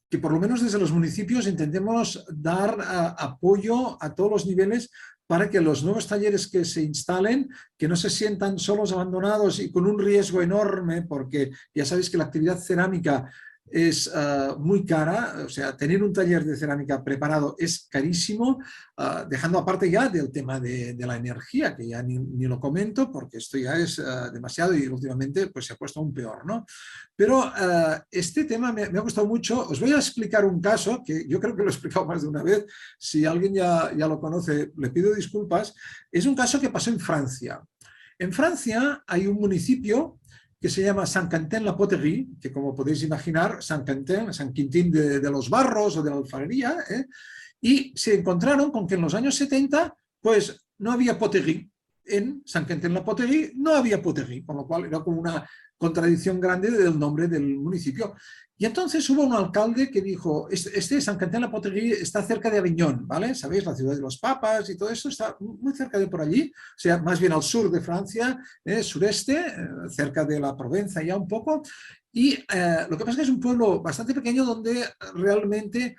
que por lo menos desde los municipios intentemos dar apoyo a todos los niveles para que los nuevos talleres que se instalen, que no se sientan solos, abandonados y con un riesgo enorme, porque ya sabéis que la actividad cerámica es muy cara, o sea, tener un taller de cerámica preparado es carísimo, dejando aparte ya del tema de la energía, que ya ni lo comento, porque esto ya es demasiado y últimamente pues, se ha puesto aún peor, ¿no? Pero este tema me ha gustado mucho. Os voy a explicar un caso que yo creo que lo he explicado más de una vez. Si alguien ya lo conoce, le pido disculpas. Es un caso que pasó en Francia. En Francia hay un municipio que se llama Saint-Quentin-la-Poterie, que como podéis imaginar, Saint-Quentin, San Quintín de los Barros o de la alfarería, y se encontraron con que en los años 70 pues no había poterie. En Saint-Quentin-la-Poterie no había poterie, con lo cual era como una contradicción grande del nombre del municipio. Y entonces hubo un alcalde que dijo, Saint-Quentin-la-Poterie está cerca de Aviñón, ¿vale? ¿Sabéis? La ciudad de los papas y todo eso está muy cerca de por allí, o sea, más bien al sur de Francia, sureste, cerca de la Provenza ya un poco. Y lo que pasa es que es un pueblo bastante pequeño donde realmente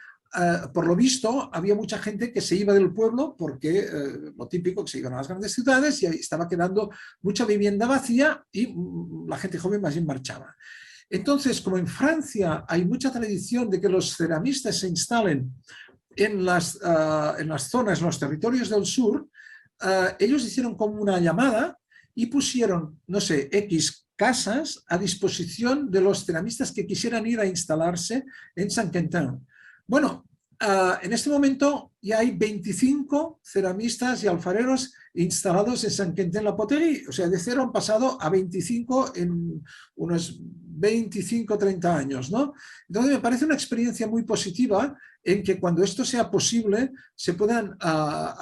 por lo visto, había mucha gente que se iba del pueblo porque lo típico, que se iban a las grandes ciudades y ahí estaba quedando mucha vivienda vacía y la gente joven más bien marchaba. Entonces, como en Francia hay mucha tradición de que los ceramistas se instalen en las zonas, en los territorios del sur, ellos hicieron como una llamada y pusieron, no sé, X casas a disposición de los ceramistas que quisieran ir a instalarse en Saint-Quentin. Bueno, en este momento ya hay 25 ceramistas y alfareros instalados en Saint-Quentin-la-Poterie. O sea, de 0 han pasado a 25 en unos 25, 30 años, ¿no? Entonces me parece una experiencia muy positiva en que cuando esto sea posible se puedan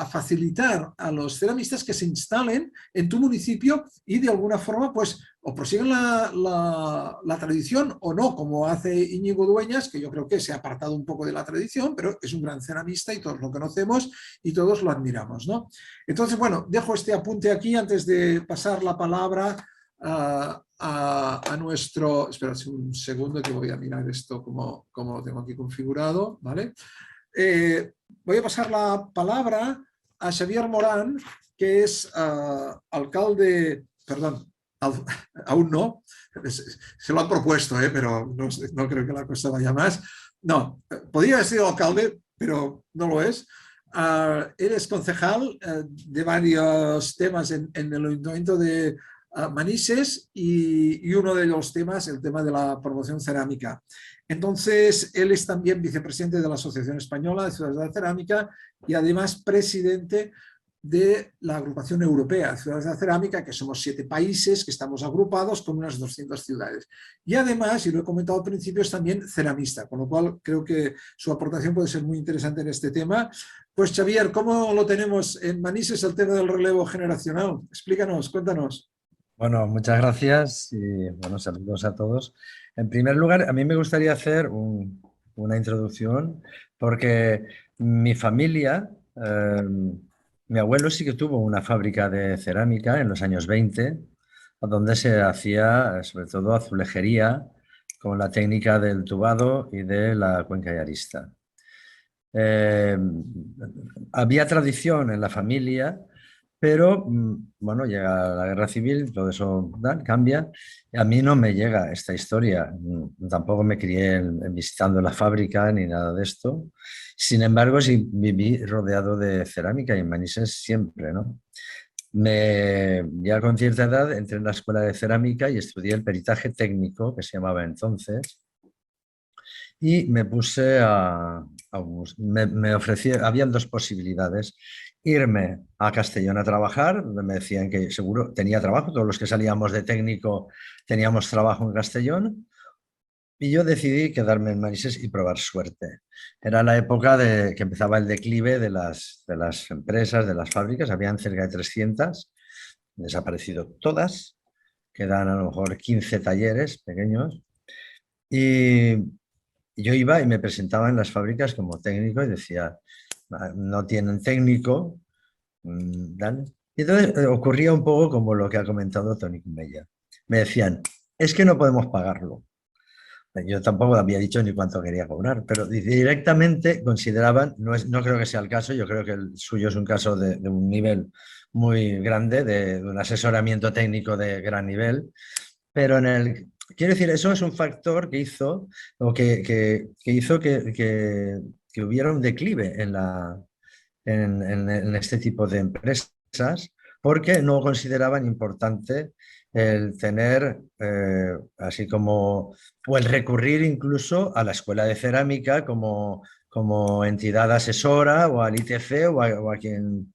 facilitar a los ceramistas que se instalen en tu municipio y de alguna forma pues o prosiguen la tradición o no, como hace Íñigo Dueñas, que yo creo que se ha apartado un poco de la tradición, pero es un gran ceramista y todos lo conocemos y todos lo admiramos, ¿no? Entonces, bueno, dejo este apunte aquí antes de pasar la palabra a nuestro... Espera un segundo que voy a mirar esto como lo tengo aquí configurado, ¿vale? Voy a pasar la palabra a Xavier Morán, que es alcalde... Perdón, aún no, se lo han propuesto, pero no creo que la cosa vaya más. No, podría haber sido alcalde, pero no lo es. Eres concejal de varios temas en el Ayuntamiento de Manises y uno de los temas, el tema de la promoción cerámica. Entonces, él es también vicepresidente de la Asociación Española de Ciudades de la Cerámica y además presidente de la agrupación europea de ciudades de la cerámica, que somos 7 países que estamos agrupados con unas 200 ciudades. Y además, y lo he comentado al principio, es también ceramista, con lo cual creo que su aportación puede ser muy interesante en este tema. Pues Xavier, ¿cómo lo tenemos en Manises el tema del relevo generacional? Explícanos, cuéntanos. Bueno, muchas gracias y bueno, saludos a todos. En primer lugar, a mí me gustaría hacer una introducción porque mi familia, mi abuelo sí que tuvo una fábrica de cerámica en los años 20, donde se hacía sobre todo azulejería con la técnica del tubado y de la cuenca y arista. Había tradición en la familia, pero bueno, llega la guerra civil, todo eso cambia. Y a mí no me llega esta historia. Tampoco me crié visitando la fábrica ni nada de esto. Sin embargo, sí viví rodeado de cerámica y en Manises siempre, ¿no? Ya con cierta edad entré en la escuela de cerámica y estudié el peritaje técnico, que se llamaba entonces, y me puse me ofrecieron, habían 2 posibilidades: irme a Castellón a trabajar, donde me decían que seguro tenía trabajo, todos los que salíamos de técnico teníamos trabajo en Castellón, y yo decidí quedarme en Manises y probar suerte. Era la época que empezaba el declive de las empresas, de las fábricas, habían cerca de 300, desaparecido todas, quedan a lo mejor 15 talleres pequeños, y yo iba y me presentaba en las fábricas como técnico y decía, no tienen técnico, ¿vale? Y entonces ocurría un poco como lo que ha comentado Tony Mella. Me decían, es que no podemos pagarlo. Yo tampoco había dicho ni cuánto quería cobrar, pero directamente consideraban, no creo que sea el caso, yo creo que el suyo es un caso de un nivel muy grande, de un asesoramiento técnico de gran nivel, pero quiero decir, eso es un factor que hizo, o que hizo que hubiera un declive en este tipo de empresas, porque no consideraban importante el tener, así como, o el recurrir incluso a la escuela de cerámica como entidad asesora, o al ITC, o a quien...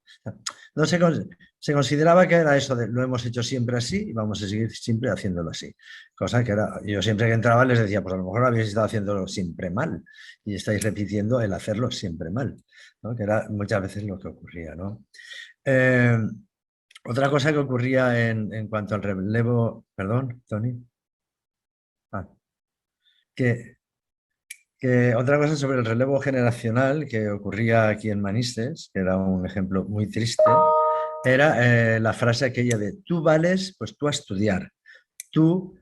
No se consideraba que era eso de lo hemos hecho siempre así y vamos a seguir siempre haciéndolo así. Cosa que era, yo siempre que entraba les decía, pues a lo mejor habéis estado haciéndolo siempre mal y estáis repitiendo el hacerlo siempre mal, ¿no? Que era muchas veces lo que ocurría, ¿no? Otra cosa que ocurría en cuanto al relevo, perdón, Tony. Otra cosa sobre el relevo generacional que ocurría aquí en Manises, que era un ejemplo muy triste, era la frase aquella de tú vales, pues tú a estudiar. Tú,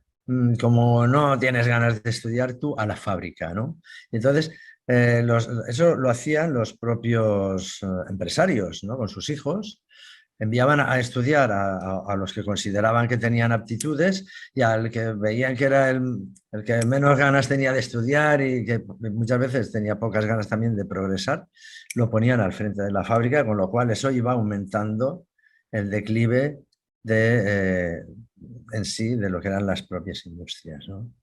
como no tienes ganas de estudiar, tú a la fábrica, ¿no? Entonces, eso lo hacían los propios empresarios, ¿no? Con sus hijos. Enviaban a estudiar a los que consideraban que tenían aptitudes, y al que veían que era el que menos ganas tenía de estudiar y que muchas veces tenía pocas ganas también de progresar, lo ponían al frente de la fábrica, con lo cual eso iba aumentando el declive en sí de lo que eran las propias industrias, ¿no?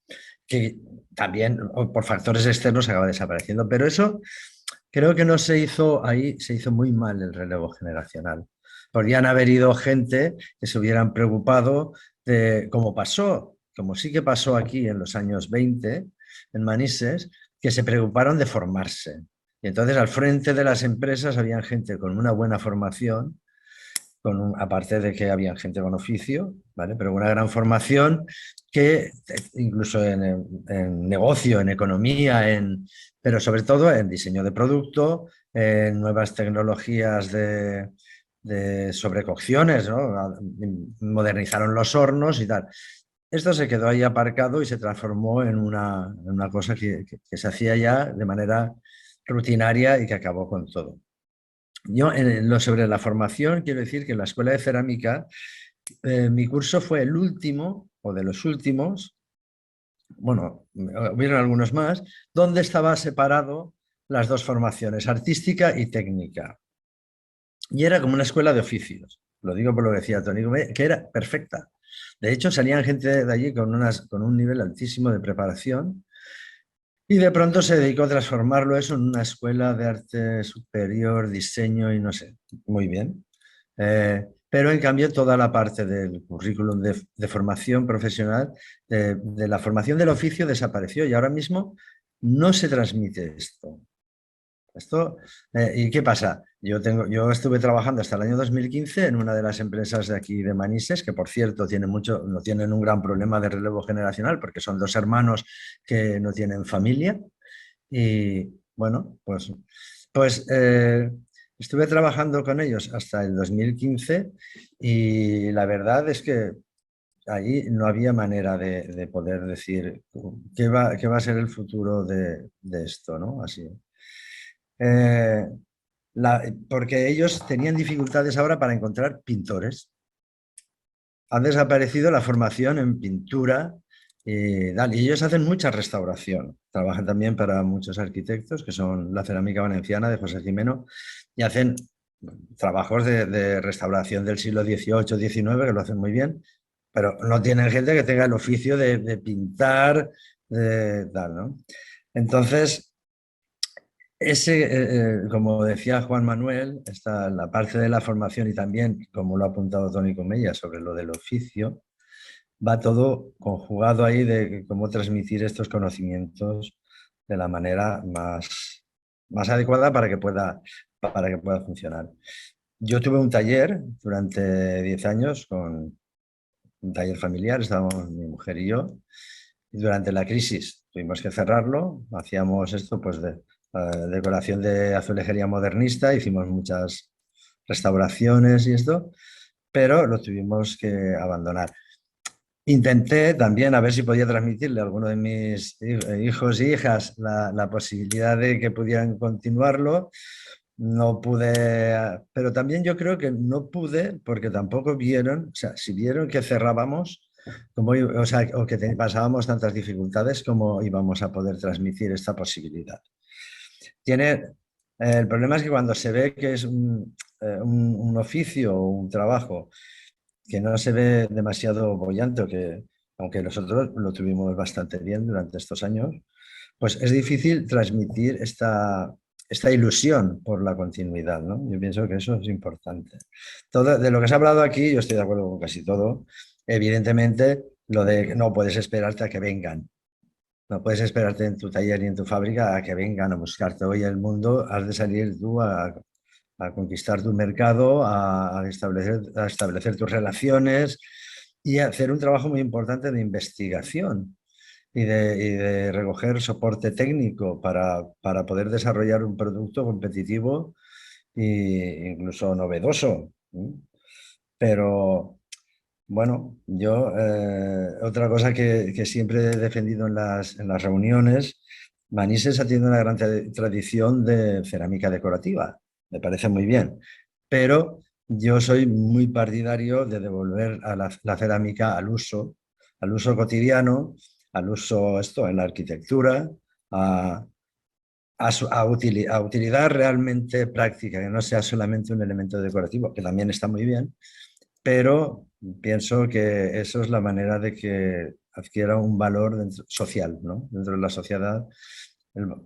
Que también por factores externos acaba desapareciendo, pero eso creo que no se hizo ahí, se hizo muy mal el relevo generacional. Podrían haber ido gente que se hubieran preocupado de cómo pasó, como sí que pasó aquí en los años 20 en Manises, que se preocuparon de formarse. Y entonces al frente de las empresas había gente con una buena formación, aparte de que había gente con oficio, ¿vale? Pero una gran formación que incluso en negocio, en economía, pero sobre todo en diseño de producto, en nuevas tecnologías de sobrecocciones, ¿no? Modernizaron los hornos y tal. Esto se quedó ahí aparcado y se transformó en una cosa que se hacía ya de manera rutinaria y que acabó con todo. Yo, sobre la formación, quiero decir que en la escuela de cerámica, mi curso fue el último, o de los últimos, bueno, hubieron algunos más, donde estaba separado las 2 formaciones, artística y técnica. Y era como una escuela de oficios, lo digo por lo que decía Tony, que era perfecta. De hecho, salían gente de allí con un nivel altísimo de preparación, y de pronto se dedicó a transformarlo eso en una escuela de arte superior, diseño y no sé, muy bien. Pero en cambio toda la parte del currículum de formación profesional, de la formación del oficio desapareció y ahora mismo no se transmite esto. ¿Y qué pasa? Yo estuve trabajando hasta el año 2015 en una de las empresas de aquí de Manises, que por cierto no tienen un gran problema de relevo generacional porque son dos hermanos que no tienen familia. Y bueno, pues estuve trabajando con ellos hasta el 2015 y la verdad es que ahí no había manera de poder decir qué va a ser el futuro de esto, ¿no? Así. Porque ellos tenían dificultades ahora para encontrar pintores. Ha desaparecido la formación en pintura y ellos hacen mucha restauración. Trabajan también para muchos arquitectos, que son la Cerámica Valenciana de José Jimeno, y hacen trabajos de restauración del siglo XVIII, XIX, que lo hacen muy bien, pero no tienen gente que tenga el oficio de pintar, ¿no? Entonces, como decía Juan Manuel, está la parte de la formación y también, como lo ha apuntado Toni Comella, sobre lo del oficio, va todo conjugado ahí de cómo transmitir estos conocimientos de la manera más adecuada para que pueda funcionar. Yo tuve un taller durante 10 años, un taller familiar, estábamos mi mujer y yo, y durante la crisis tuvimos que cerrarlo, hacíamos esto pues decoración de azulejería modernista, hicimos muchas restauraciones y esto, pero lo tuvimos que abandonar. Intenté también a ver si podía transmitirle a alguno de mis hijos e hijas la posibilidad de que pudieran continuarlo. No pude, pero también yo creo que no pude porque tampoco vieron, o sea, si vieron que cerrábamos, o que pasábamos tantas dificultades, ¿cómo íbamos a poder transmitir esta posibilidad? El problema es que cuando se ve que es un oficio o un trabajo que no se ve demasiado boyante, que aunque nosotros lo tuvimos bastante bien durante estos años, pues es difícil transmitir esta ilusión por la continuidad, ¿no? Yo pienso que eso es importante. Todo, de lo que se ha hablado aquí, yo estoy de acuerdo con casi todo. Evidentemente, lo de que no puedes esperarte a que vengan. No puedes esperarte en tu taller y en tu fábrica a que vengan a buscarte. Hoy el mundo, has de salir tú a conquistar tu mercado, a establecer tus relaciones y a hacer un trabajo muy importante de investigación y de recoger soporte técnico para poder desarrollar un producto competitivo e incluso novedoso. Pero bueno, yo otra cosa que siempre he defendido en las reuniones, Manises ha tenido una gran tradición de cerámica decorativa, me parece muy bien, pero yo soy muy partidario de devolver a la cerámica al uso cotidiano, al uso en la arquitectura, a utilidad realmente práctica, que no sea solamente un elemento decorativo, que también está muy bien, pero pienso que eso es la manera de que adquiera un valor social, ¿no? Dentro de la sociedad,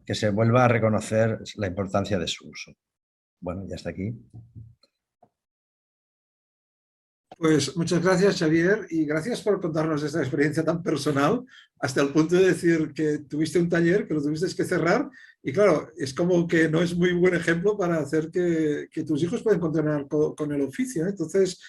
que se vuelva a reconocer la importancia de su uso. Bueno, ya está aquí. Pues muchas gracias, Xavier, y gracias por contarnos esta experiencia tan personal, hasta el punto de decir que tuviste un taller, que lo tuviste que cerrar, y claro, es como que no es muy buen ejemplo para hacer que tus hijos puedan continuar con el oficio, ¿eh? Entonces,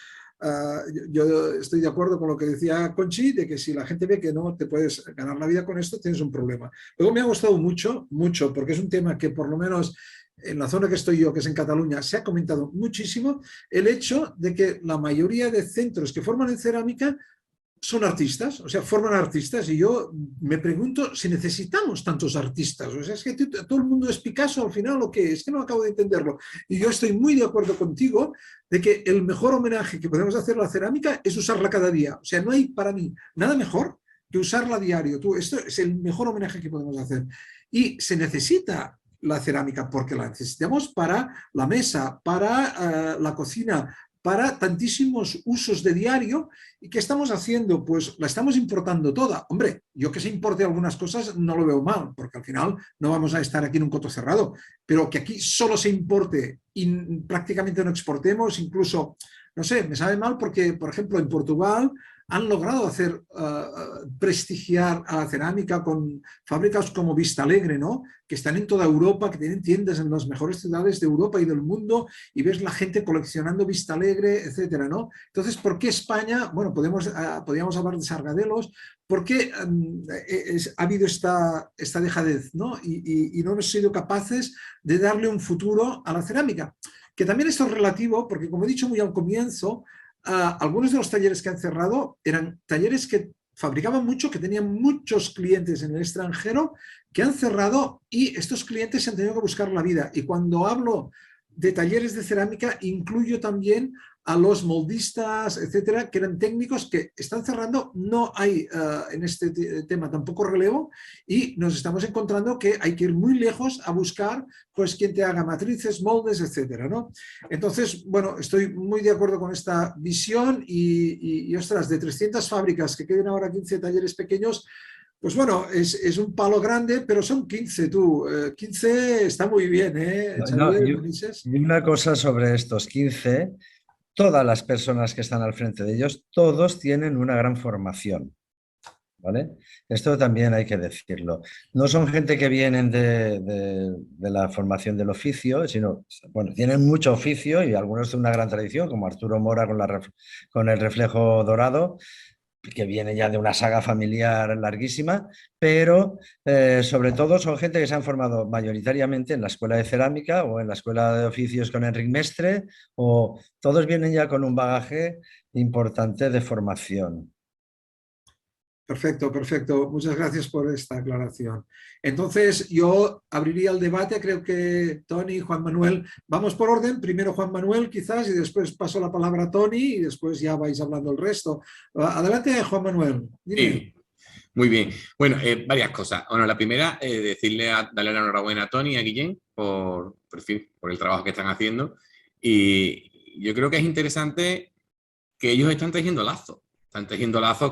yo estoy de acuerdo con lo que decía Conchi, de que si la gente ve que no te puedes ganar la vida con esto, tienes un problema. Luego me ha gustado mucho, porque es un tema que por lo menos en la zona que estoy yo, que es en Cataluña, se ha comentado muchísimo, el hecho de que la mayoría de centros que forman en cerámica son artistas, o sea, forman artistas, y yo me pregunto si necesitamos tantos artistas. O sea, es que todo el mundo es Picasso al final, ¿o qué? Es que no acabo de entenderlo. Y yo estoy muy de acuerdo contigo de que el mejor homenaje que podemos hacer a la cerámica es usarla cada día. O sea, no hay para mí nada mejor que usarla a diario. Esto es el mejor homenaje que podemos hacer. Y se necesita la cerámica porque la necesitamos para la mesa, para la cocina, para tantísimos usos de diario. ¿Y qué estamos haciendo? Pues la estamos importando toda. Hombre, yo que se importe algunas cosas no lo veo mal, porque al final no vamos a estar aquí en un coto cerrado, pero que aquí solo se importe y prácticamente no exportemos, incluso, no sé, me sabe mal porque, por ejemplo, en Portugal han logrado hacer prestigiar a la cerámica con fábricas como Vista Alegre, ¿no? Que están en toda Europa, que tienen tiendas en las mejores ciudades de Europa y del mundo, y ves la gente coleccionando Vista Alegre, etcétera, ¿no? Entonces, ¿por qué España? Bueno, podríamos hablar de Sargadelos. ¿Por qué ha habido esta dejadez, ¿no? Y no hemos sido capaces de darle un futuro a la cerámica. Que también esto es relativo, porque como he dicho muy al comienzo, algunos de los talleres que han cerrado eran talleres que fabricaban mucho, que tenían muchos clientes en el extranjero, que han cerrado y estos clientes se han tenido que buscar la vida. Y cuando hablo de talleres de cerámica, incluyo también a los moldistas, etcétera, que eran técnicos que están cerrando. No hay en este tema tampoco relevo y nos estamos encontrando que hay que ir muy lejos a buscar pues quien te haga matrices, moldes, etcétera, ¿no? Entonces, bueno, estoy muy de acuerdo con esta visión y ostras, de 300 fábricas que queden ahora 15 talleres pequeños, pues bueno, es un palo grande, pero son 15 tú. 15 está muy bien, ¿eh? No, Xavier, y una cosa sobre estos 15, todas las personas que están al frente de ellos, todos tienen una gran formación, ¿vale? Esto también hay que decirlo. No son gente que vienen de la formación del oficio, sino, bueno, tienen mucho oficio y algunos de una gran tradición, como Arturo Mora con el reflejo dorado, que viene ya de una saga familiar larguísima, pero sobre todo son gente que se han formado mayoritariamente en la escuela de cerámica o en la escuela de oficios con Enric Mestre, o todos vienen ya con un bagaje importante de formación. Perfecto, perfecto. Muchas gracias por esta aclaración. Entonces, yo abriría el debate. Creo que Tony, Juan Manuel, vamos por orden. Primero Juan Manuel, quizás, y después paso la palabra a Tony y después ya vais hablando el resto. Adelante, Juan Manuel. Dime. Sí, muy bien. Bueno, varias cosas. Bueno, la primera, darle la enhorabuena a Tony y a Guillén por el trabajo que están haciendo. Y yo creo que es interesante que ellos están tejiendo lazos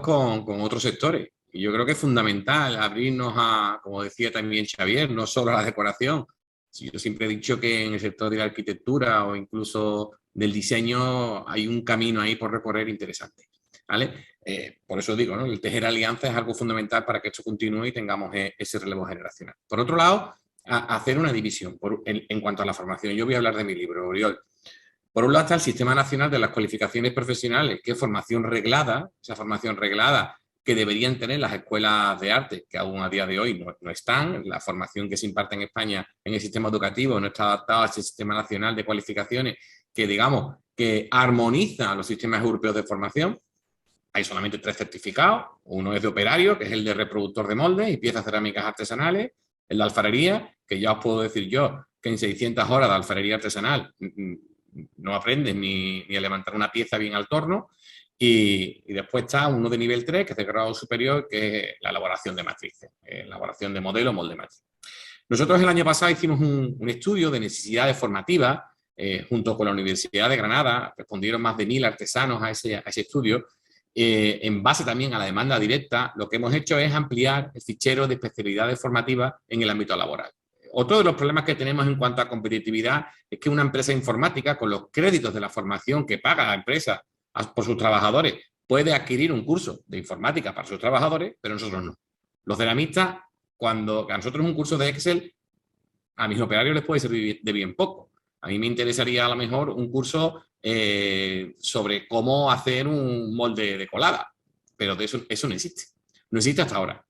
con otros sectores. Y yo creo que es fundamental abrirnos a, como decía también Xavier, no solo a la decoración. Yo siempre he dicho que en el sector de la arquitectura o incluso del diseño hay un camino ahí por recorrer interesante, ¿vale? Por eso digo, ¿no? El tejer alianzas es algo fundamental para que esto continúe y tengamos ese relevo generacional. Por otro lado, hacer una división en cuanto a la formación. Yo voy a hablar de mi libro, Oriol. Por un lado está el Sistema Nacional de las Cualificaciones Profesionales, que es formación reglada, esa formación reglada que deberían tener las escuelas de arte, que aún a día de hoy no están. La formación que se imparte en España en el sistema educativo no está adaptada a ese Sistema Nacional de Cualificaciones que, digamos, que armoniza los sistemas europeos de formación. Hay solamente 3 certificados. Uno es de operario, que es el de reproductor de moldes y piezas cerámicas artesanales. El de alfarería, que ya os puedo decir yo que en 600 horas de alfarería artesanal no aprendes ni a levantar una pieza bien al torno. Y después está uno de nivel 3, que es de grado superior, que es la elaboración de matrices, elaboración de modelo, molde matriz. Nosotros el año pasado hicimos un estudio de necesidades formativas junto con la Universidad de Granada. Respondieron más de 1000 artesanos a ese estudio. En base también a la demanda directa, lo que hemos hecho es ampliar el fichero de especialidades formativas en el ámbito laboral. Otro de los problemas que tenemos en cuanto a competitividad es que una empresa informática, con los créditos de la formación que paga la empresa por sus trabajadores, puede adquirir un curso de informática para sus trabajadores, pero nosotros no. Los ceramistas, cuando a nosotros un curso de Excel, a mis operarios les puede servir de bien poco. A mí me interesaría a lo mejor un curso sobre cómo hacer un molde de colada, pero de eso no existe. No existe hasta ahora.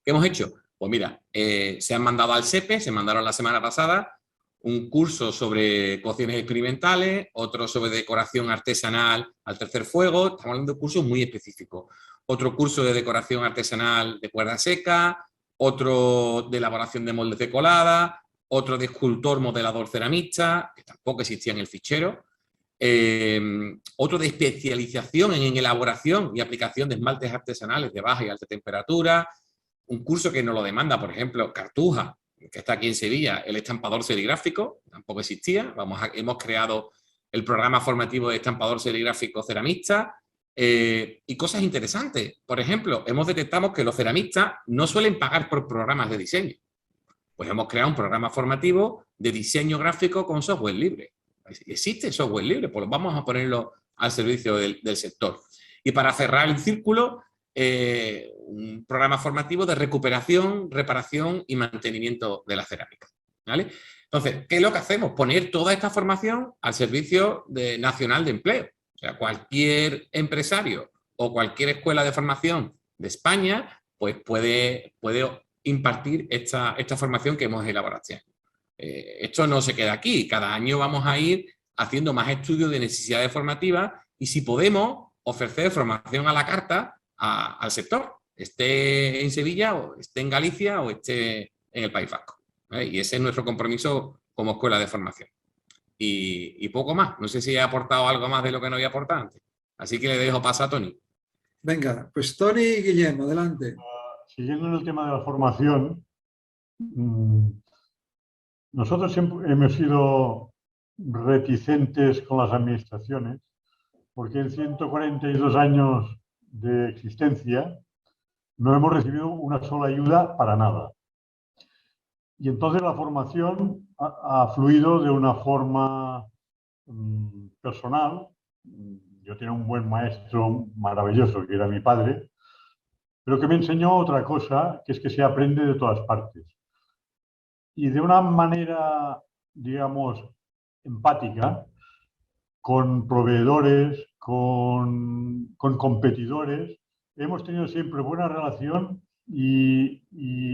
¿Qué hemos hecho? Pues mira, se han mandado al SEPE, se mandaron la semana pasada un curso sobre cocciones experimentales, otro sobre decoración artesanal al tercer fuego. Estamos hablando de cursos muy específicos. Otro curso de decoración artesanal de cuerda seca, otro de elaboración de moldes de colada, otro de escultor modelador ceramista, que tampoco existía en el fichero. Otro de especialización en elaboración y aplicación de esmaltes artesanales de baja y alta temperatura. Un curso que nos lo demanda, por ejemplo, Cartuja, que está aquí en Sevilla, el estampador serigráfico, tampoco existía. Hemos creado el programa formativo de estampador serigráfico ceramista y cosas interesantes. Por ejemplo, hemos detectado que los ceramistas no suelen pagar por programas de diseño. Pues hemos creado un programa formativo de diseño gráfico con software libre. Existe software libre, pues vamos a ponerlo al servicio del sector. Y para cerrar el círculo, un programa formativo de recuperación, reparación y mantenimiento de la cerámica, ¿vale? Entonces, ¿qué es lo que hacemos? Poner toda esta formación al servicio nacional de empleo. O sea, cualquier empresario o cualquier escuela de formación de España pues puede impartir esta formación que hemos elaborado este año. Esto no se queda aquí. Cada año vamos a ir haciendo más estudios de necesidades formativas y si podemos ofrecer formación a la carta al sector, esté en Sevilla o esté en Galicia o esté en el País Vasco, ¿vale? Y ese es nuestro compromiso como escuela de formación. Y poco más. No sé si he aportado algo más de lo que no había aportado antes. Así que le dejo paso a Toni. Venga, pues Toni y Guillermo, adelante. Siguiendo en el tema de la formación, nosotros siempre hemos sido reticentes con las administraciones porque en 142 años de existencia no hemos recibido una sola ayuda para nada. Y entonces la formación ha fluido de una forma personal. Yo tenía un buen maestro maravilloso, que era mi padre, pero que me enseñó otra cosa, que es que se aprende de todas partes. Y de una manera, digamos, empática, con proveedores, con competidores, hemos tenido siempre buena relación y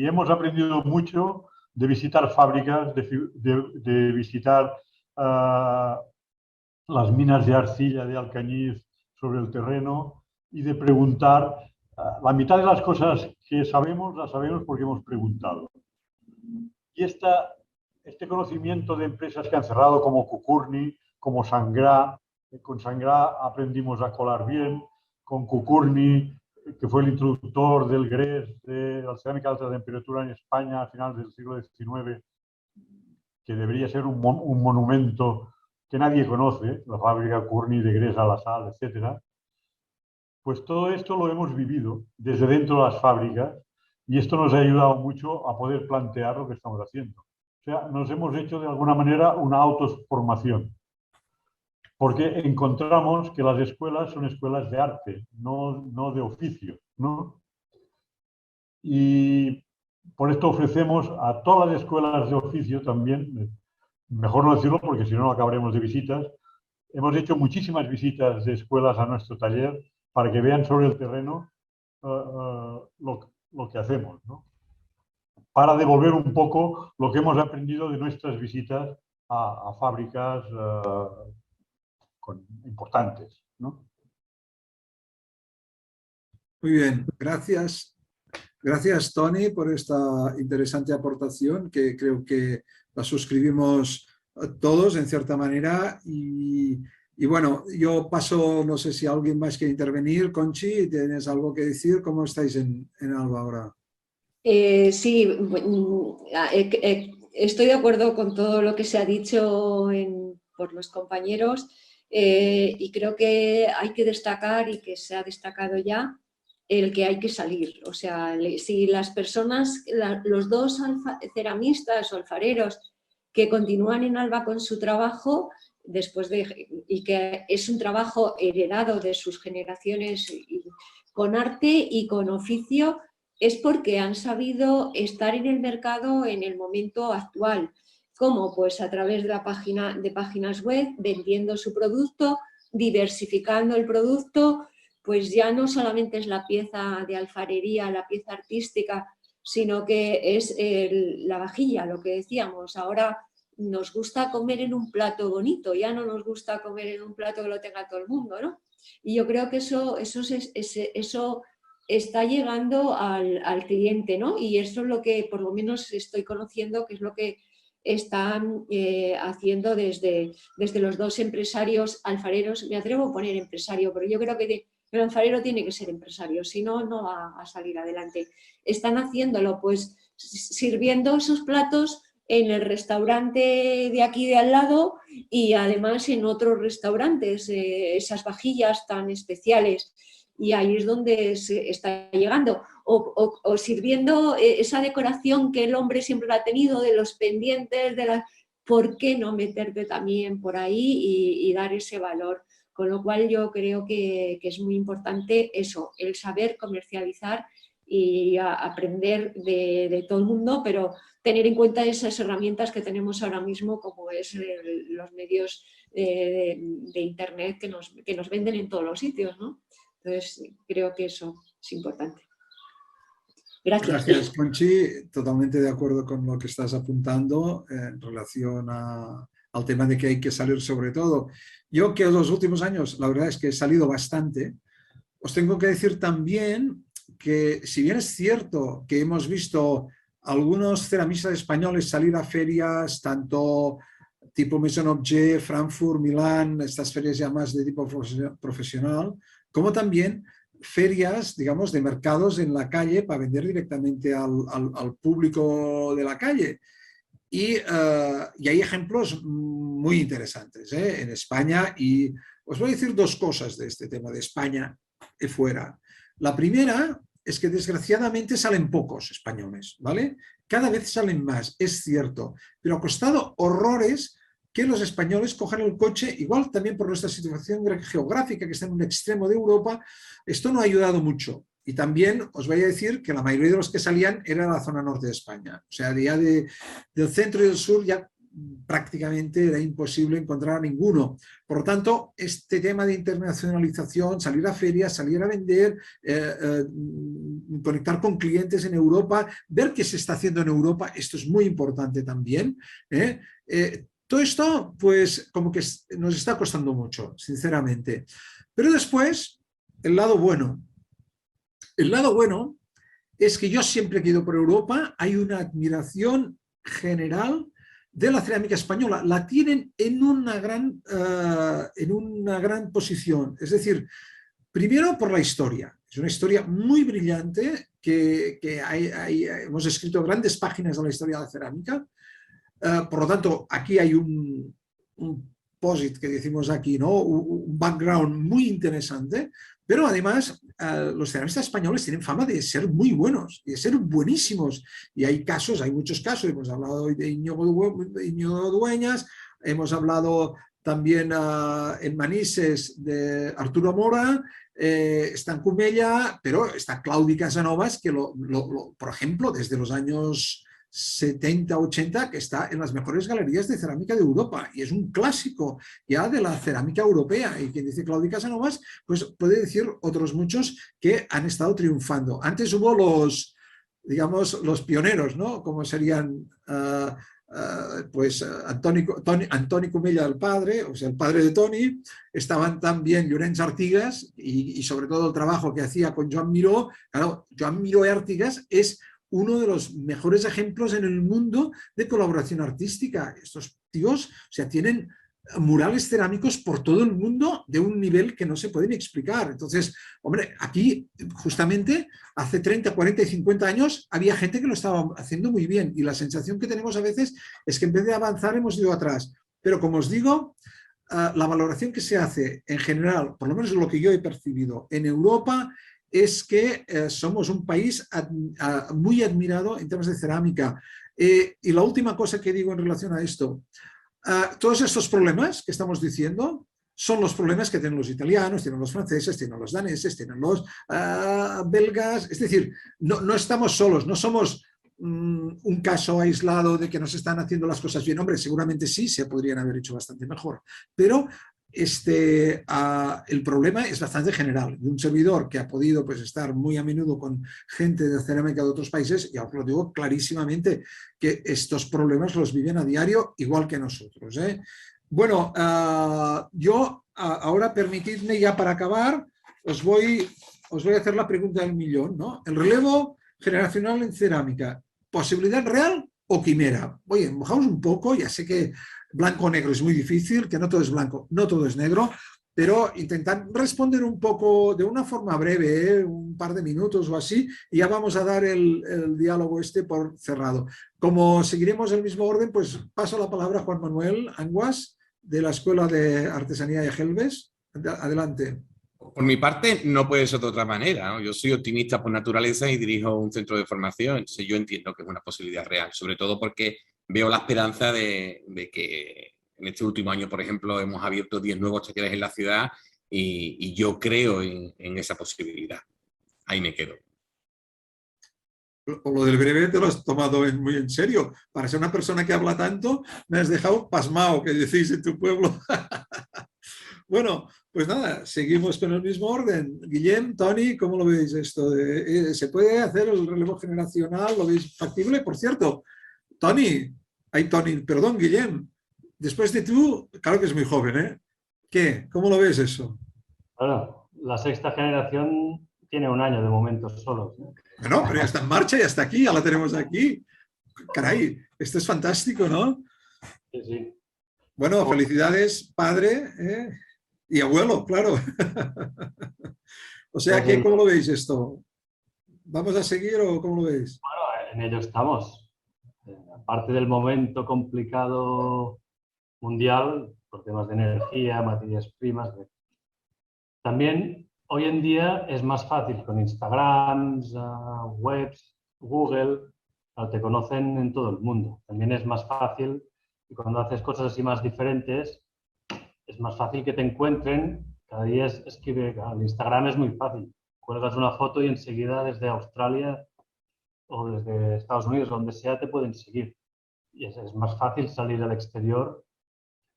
hemos aprendido mucho de visitar fábricas, de visitar las minas de arcilla de Alcañiz sobre el terreno y de preguntar. La mitad de las cosas que sabemos, las sabemos porque hemos preguntado. Y este conocimiento de empresas que han cerrado como Cucurni, como Sangrá, con Sangrá aprendimos a colar bien, con Cucurni, que fue el introductor del GRES, de la cerámica de alta temperatura en España a finales del siglo XIX, que debería ser un monumento que nadie conoce, la fábrica Cucurni de GRES a la sal, etc. Pues todo esto lo hemos vivido desde dentro de las fábricas y esto nos ha ayudado mucho a poder plantear lo que estamos haciendo. O sea, nos hemos hecho de alguna manera una autoformación, porque encontramos que las escuelas son escuelas de arte, no de oficio, ¿no? Y por esto ofrecemos a todas las escuelas de oficio también, mejor no decirlo porque si no acabaremos de visitas, hemos hecho muchísimas visitas de escuelas a nuestro taller para que vean sobre el terreno lo que hacemos, ¿no? Para devolver un poco lo que hemos aprendido de nuestras visitas a fábricas importantes, ¿no? Muy bien, gracias. Gracias, Toni, por esta interesante aportación que creo que la suscribimos todos en cierta manera. Y bueno, yo paso, no sé si alguien más quiere intervenir. Conchi, ¿tienes algo que decir? ¿Cómo estáis en Alba ahora? Sí, estoy de acuerdo con todo lo que se ha dicho por los compañeros y creo que hay que destacar y que se ha destacado ya el que hay que salir. O sea, si las personas, los dos ceramistas o alfareros que continúan en Alba con su trabajo, y que es un trabajo heredado de sus generaciones con arte y con oficio, es porque han sabido estar en el mercado en el momento actual. ¿Cómo? Pues a través de páginas web, vendiendo su producto, diversificando el producto, pues ya no solamente es la pieza de alfarería, la pieza artística, sino que es la vajilla, lo que decíamos. Ahora nos gusta comer en un plato bonito, ya no nos gusta comer en un plato que lo tenga todo el mundo, ¿no? Y yo creo que eso está llegando al cliente, ¿no? Y eso es lo que por lo menos estoy conociendo, que es lo que están haciendo desde los dos empresarios alfareros. Me atrevo a poner empresario, pero yo creo que el alfarero tiene que ser empresario, si no, no va a salir adelante. Están haciéndolo, pues, sirviendo esos platos en el restaurante de aquí de al lado y además en otros restaurantes, esas vajillas tan especiales. Y ahí es donde se está llegando. O sirviendo esa decoración que el hombre siempre ha tenido de los pendientes, ¿por qué no meterte también por ahí y dar ese valor? Con lo cual yo creo que es muy importante eso, el saber comercializar y aprender de todo el mundo, pero tener en cuenta esas herramientas que tenemos ahora mismo, como es los medios de internet que nos venden en todos los sitios, ¿no? Entonces creo que eso es importante. Gracias. Gracias, Conchi. Totalmente de acuerdo con lo que estás apuntando en relación al tema de que hay que salir sobre todo. Yo que los últimos años, la verdad es que he salido bastante, os tengo que decir también que si bien es cierto que hemos visto algunos ceramistas españoles salir a ferias, tanto tipo Maison Objet, Frankfurt, Milán, estas ferias ya más de tipo profesional, como también ferias, digamos, de mercados en la calle para vender directamente al público de la calle. Y hay ejemplos muy interesantes en España, y os voy a decir dos cosas de este tema de España y fuera. La primera es que desgraciadamente salen pocos españoles, ¿vale? Cada vez salen más, es cierto, pero ha costado horrores que los españoles cojan el coche, igual también por nuestra situación geográfica, que está en un extremo de Europa. Esto no ha ayudado mucho. Y también os voy a decir que la mayoría de los que salían era de la zona norte de España. O sea, ya del centro y del sur ya prácticamente era imposible encontrar a ninguno. Por lo tanto, este tema de internacionalización, salir a ferias, salir a vender, conectar con clientes en Europa, ver qué se está haciendo en Europa, esto es muy importante también. Todo esto, pues, como que nos está costando mucho, sinceramente. Pero después, el lado bueno. El lado bueno es que yo siempre que he ido por Europa, hay una admiración general de la cerámica española. La tienen en una gran posición. Es decir, primero por la historia. Es una historia muy brillante que hemos escrito grandes páginas de la historia de la cerámica. Por lo tanto, aquí hay un posit que decimos aquí, ¿no? Un background muy interesante, pero además los ceramistas españoles tienen fama de ser muy buenos y de ser buenísimos. Y hay muchos casos, hemos hablado hoy de Íñigo Dueñas, hemos hablado también en Manises de Arturo Mora, está en Comella, pero está Claudi Casanovas, que por ejemplo, desde los años 70, 80, que está en las mejores galerías de cerámica de Europa y es un clásico ya de la cerámica europea. Y quien dice Claudi Casanovas, pues puede decir otros muchos que han estado triunfando. Antes hubo los pioneros, ¿no? Como serían Antoni Comella, el padre, o sea, el padre de Toni. Estaban también Llorenç Artigas y sobre todo el trabajo que hacía con Joan Miró. Claro, Joan Miró y Artigas es uno de los mejores ejemplos en el mundo de colaboración artística. Estos tíos, o sea, tienen murales cerámicos por todo el mundo de un nivel que no se puede ni explicar. Entonces, hombre, aquí justamente hace 30, 40 y 50 años había gente que lo estaba haciendo muy bien y la sensación que tenemos a veces es que en vez de avanzar hemos ido atrás. Pero como os digo, la valoración que se hace en general, por lo menos lo que yo he percibido en Europa, es que somos un país muy admirado en temas de cerámica. Y la última cosa que digo en relación a esto, todos estos problemas que estamos diciendo son los problemas que tienen los italianos, tienen los franceses, tienen los daneses, tienen los belgas. Es decir, no estamos solos, no somos un caso aislado de que nos están haciendo las cosas bien. Hombre, seguramente sí, se podrían haber hecho bastante mejor, pero el problema es bastante general. Y un servidor que ha podido pues, estar muy a menudo con gente de cerámica de otros países, ya os lo digo clarísimamente, que estos problemas los viven a diario igual que nosotros. Bueno, yo ahora permitidme ya para acabar, os voy a hacer la pregunta del millón, ¿no? El relevo generacional en cerámica, ¿posibilidad real o quimera? Oye, mojamos un poco, ya sé que blanco o negro es muy difícil, que no todo es blanco, no todo es negro, pero intentad responder un poco de una forma breve, un par de minutos o así, y ya vamos a dar el diálogo este por cerrado. Como seguiremos el mismo orden, pues paso la palabra a Juan Manuel Anguas, de la Escuela de Artesanía de Gelbes. Adelante. Por mi parte, no puede ser de otra manera, ¿no? Yo soy optimista por naturaleza y dirijo un centro de formación, entonces yo entiendo que es una posibilidad real, sobre todo porque veo la esperanza de que en este último año, por ejemplo, hemos abierto 10 nuevos talleres en la ciudad y yo creo en esa posibilidad. Ahí me quedo. Lo del breve te lo has tomado muy en serio. Para ser una persona que habla tanto, me has dejado pasmado, que decís en tu pueblo. Bueno, pues nada, seguimos con el mismo orden. Guillem, Toni, ¿cómo lo veis esto? ¿Se puede hacer el relevo generacional? ¿Lo veis factible? Por cierto, Toni, perdón, Guillem, después de tú, claro que es muy joven, ¿eh? ¿Qué? ¿Cómo lo ves eso? Bueno, la sexta generación tiene un año de momento solo, ¿no? Bueno, pero ya está en marcha, ya está aquí, ya la tenemos aquí. Caray, esto es fantástico, ¿no? Sí, sí. Bueno, felicidades, padre, ¿eh? Y abuelo, claro. O sea que, ¿cómo lo veis esto? ¿Vamos a seguir o cómo lo veis? Bueno, en ello estamos. Aparte del momento complicado mundial, por temas de energía, materias primas, también hoy en día es más fácil con Instagram, webs, Google, te conocen en todo el mundo. También es más fácil, y cuando haces cosas así más diferentes, es más fácil que te encuentren. Cada día es que el Instagram es muy fácil. Cuelgas una foto y enseguida desde Australia o desde Estados Unidos, donde sea, te pueden seguir. Y es más fácil salir al exterior.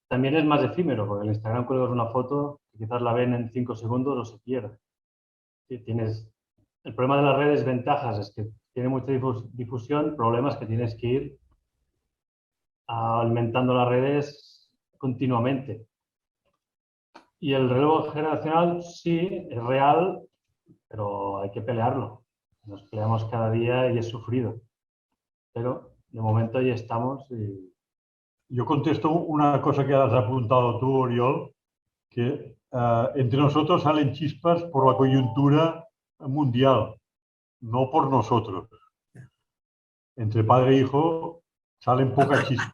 También es más efímero, porque en Instagram cuelgas una foto y quizás la ven en 5 segundos o se pierde. Sí, el problema de las redes, ventajas, es que tiene mucha difusión, problemas que tienes que ir alimentando las redes continuamente. Y el relevo generacional sí es real, pero hay que pelearlo. Nos peleamos cada día y es sufrido. Pero de momento ahí estamos. Y... Yo contesto una cosa que has apuntado tú, Oriol, que entre nosotros salen chispas por la coyuntura mundial, no por nosotros. Entre padre e hijo salen pocas chispas.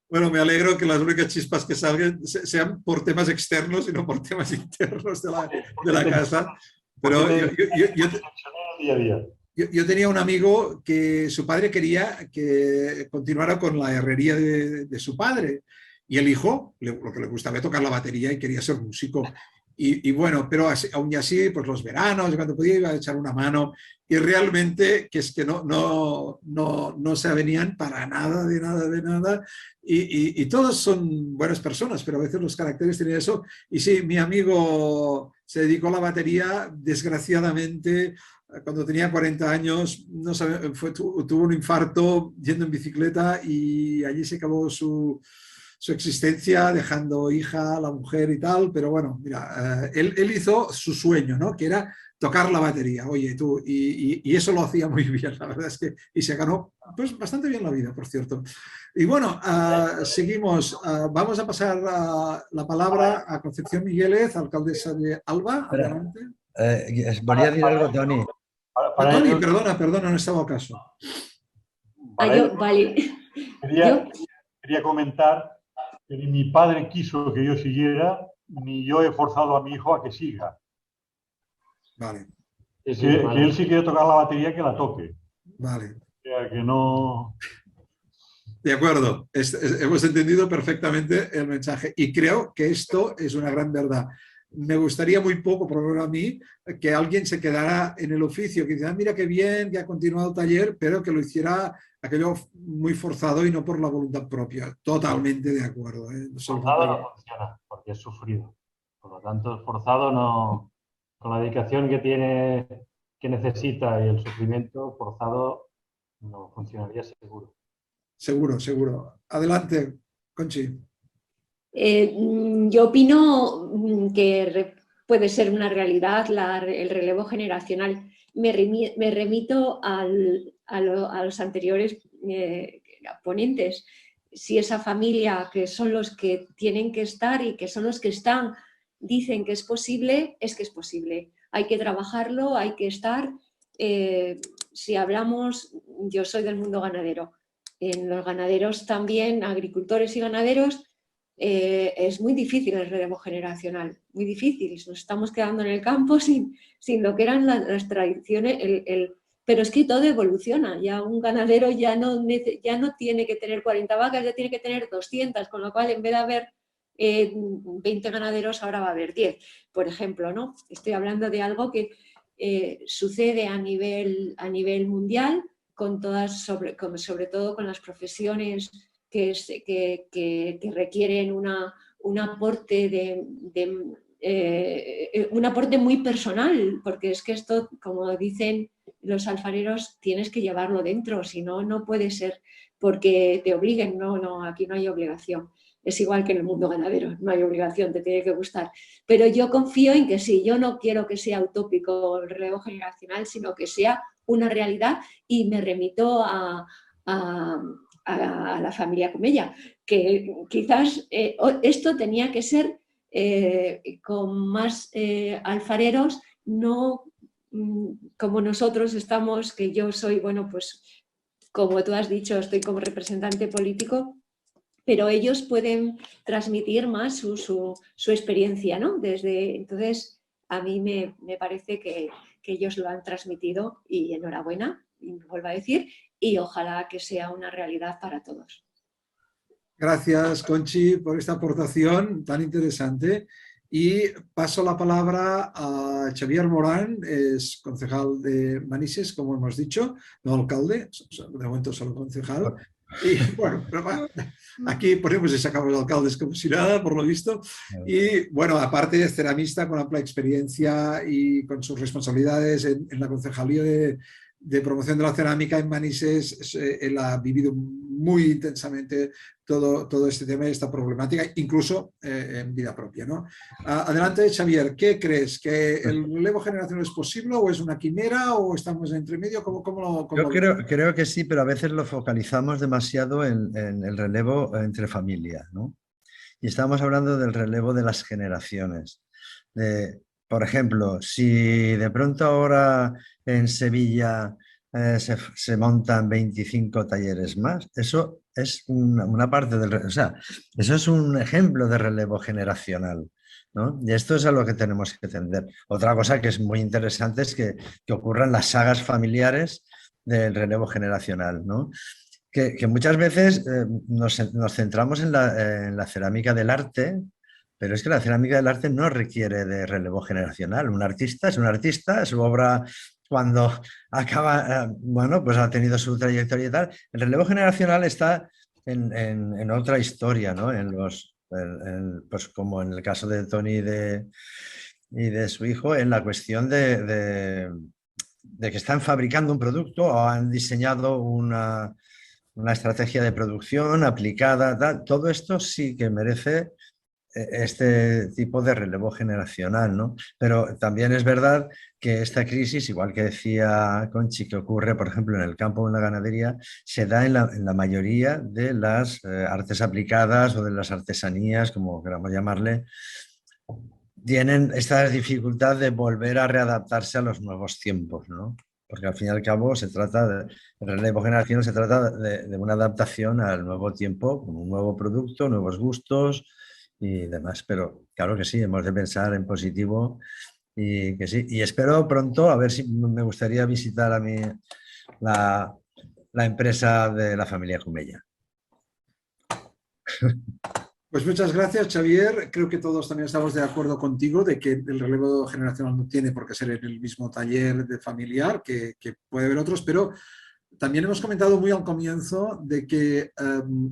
Bueno, me alegro que las únicas chispas que salgan sean por temas externos y no por temas internos de la casa. Pero yo tenía un amigo que su padre quería que continuara con la herrería de su padre y el hijo, lo que le gustaba era tocar la batería y quería ser músico. Y bueno, pero aún así, pues los veranos, cuando podía iba a echar una mano y realmente que es que no se avenían para nada, de nada. Y todos son buenas personas, pero a veces los caracteres tienen eso. Y sí, mi amigo se dedicó a la batería, desgraciadamente, cuando tenía 40 años, no sabe, tuvo un infarto yendo en bicicleta y allí se acabó su existencia, dejando hija, la mujer y tal, pero bueno, mira, él hizo su sueño, ¿no? Que era tocar la batería, oye, tú, y eso lo hacía muy bien, la verdad es que, y se ganó pues bastante bien la vida, por cierto. Y bueno, seguimos, vamos a pasar la palabra a Concepción Migueles, alcaldesa de Alba, adelante. Voy a decir algo, Toni. Toni, perdona, no estaba al caso. Vale. Quería comentar que ni mi padre quiso que yo siguiera, ni yo he forzado a mi hijo a que siga. Vale. Que él sí quiere tocar la batería, que la toque. Vale. O sea, que no... De acuerdo, hemos entendido perfectamente el mensaje y creo que esto es una gran verdad. Me gustaría muy poco, por lo menos a mí, que alguien se quedara en el oficio, que dijera, mira qué bien, que ha continuado el taller, pero que lo hiciera aquello muy forzado y no por la voluntad propia. Totalmente de acuerdo. Forzado no funciona, porque es sufrido. Por lo tanto, forzado no... Con la dedicación que necesita y el sufrimiento, forzado no funcionaría seguro. Seguro. Adelante, Conchi. Yo opino que puede ser una realidad el relevo generacional. Me remito a los anteriores ponentes. si esa familia, que son los que tienen que estar y que son los que están, dicen que es posible, es que es posible. Hay que trabajarlo, hay que estar. Si hablamos, yo soy del mundo ganadero. En los ganaderos también, agricultores y ganaderos, es muy difícil el relevo generacional, muy difícil. Nos estamos quedando en el campo sin lo que eran las tradiciones. Pero es que todo evoluciona. Ya un ganadero ya no tiene que tener 40 vacas, ya tiene que tener 200, con lo cual en vez de haber 20 ganaderos, ahora va a haber 10, por ejemplo, ¿no? Estoy hablando de algo que sucede a nivel mundial, sobre todo con las profesiones que requieren un aporte un aporte muy personal, porque es que esto, como dicen los alfareros, tienes que llevarlo dentro, si no, no puede ser porque te obliguen. No, aquí no hay obligación. Es igual que en el mundo ganadero, no hay obligación, te tiene que gustar. Pero yo confío en que sí, yo no quiero que sea utópico el relevo generacional, sino que sea una realidad, y me remito a la familia Comella, que quizás esto tenía que ser con más alfareros, no como nosotros estamos, que yo soy, bueno, pues como tú has dicho, estoy como representante político, pero ellos pueden transmitir más su experiencia, ¿no? Entonces, a mí me parece que ellos lo han transmitido, y enhorabuena, y me vuelvo a decir, y ojalá que sea una realidad para todos. Gracias, Conchi, por esta aportación tan interesante. Y paso la palabra a Xavier Morán, es concejal de Manises, como hemos dicho, no alcalde, de momento solo concejal. Y bueno, aquí ponemos y sacamos alcaldes como si nada, por lo visto. Y bueno, aparte es ceramista con amplia experiencia y con sus responsabilidades en la concejalía de promoción de la cerámica en Manises. Él ha vivido muy intensamente todo este tema y esta problemática, incluso en vida propia, ¿no? Adelante, Xavier, ¿qué crees? ¿Que el relevo generacional es posible o es una quimera o estamos entre medio? Yo creo que sí, pero a veces lo focalizamos demasiado en el relevo entre familia, ¿no? Y estamos hablando del relevo de las generaciones. Por ejemplo, si de pronto ahora en Sevilla se montan 25 talleres más, eso es una parte o sea, eso es un ejemplo de relevo generacional, ¿no? Y esto es a lo que tenemos que tender. Otra cosa que es muy interesante es que ocurran las sagas familiares del relevo generacional, ¿no? Que muchas veces nos centramos en la cerámica del arte, pero es que la cerámica del arte no requiere de relevo generacional. Un artista es un artista, su obra, cuando acaba, bueno, pues ha tenido su trayectoria y tal. El relevo generacional está en otra historia, ¿no? Pues como en el caso de Tony y de su hijo, en la cuestión de que están fabricando un producto o han diseñado una estrategia de producción aplicada, tal. Todo esto sí que merece este tipo de relevo generacional, ¿no? Pero también es verdad que esta crisis, igual que decía Conchi, que ocurre, por ejemplo, en el campo o en la ganadería, se da en la mayoría de las artes aplicadas o de las artesanías, como queramos llamarle. Tienen esta dificultad de volver a readaptarse a los nuevos tiempos, ¿no? Porque al fin y al cabo el relevo generacional se trata de una adaptación al nuevo tiempo, con un nuevo producto, nuevos gustos y demás. Pero claro que sí, hemos de pensar en positivo y que sí. Y espero pronto, a ver si me gustaría visitar a mí la empresa de la familia Comella. Pues muchas gracias, Xavier. Creo que todos también estamos de acuerdo contigo de que el relevo generacional no tiene por qué ser en el mismo taller de familiar, que puede haber otros, pero también hemos comentado muy al comienzo de que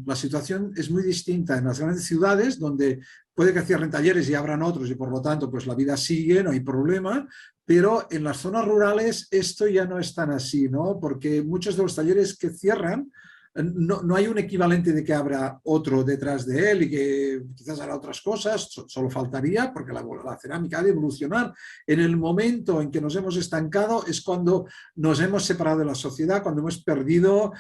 la situación es muy distinta en las grandes ciudades, donde puede que cierren talleres y abran otros y por lo tanto pues la vida sigue, no hay problema, pero en las zonas rurales esto ya no es tan así, ¿no? Porque muchos de los talleres que cierran no hay un equivalente de que habrá otro detrás de él y que quizás hará otras cosas, solo faltaría, porque la cerámica ha de evolucionar. En el momento en que nos hemos estancado es cuando nos hemos separado de la sociedad, cuando hemos perdido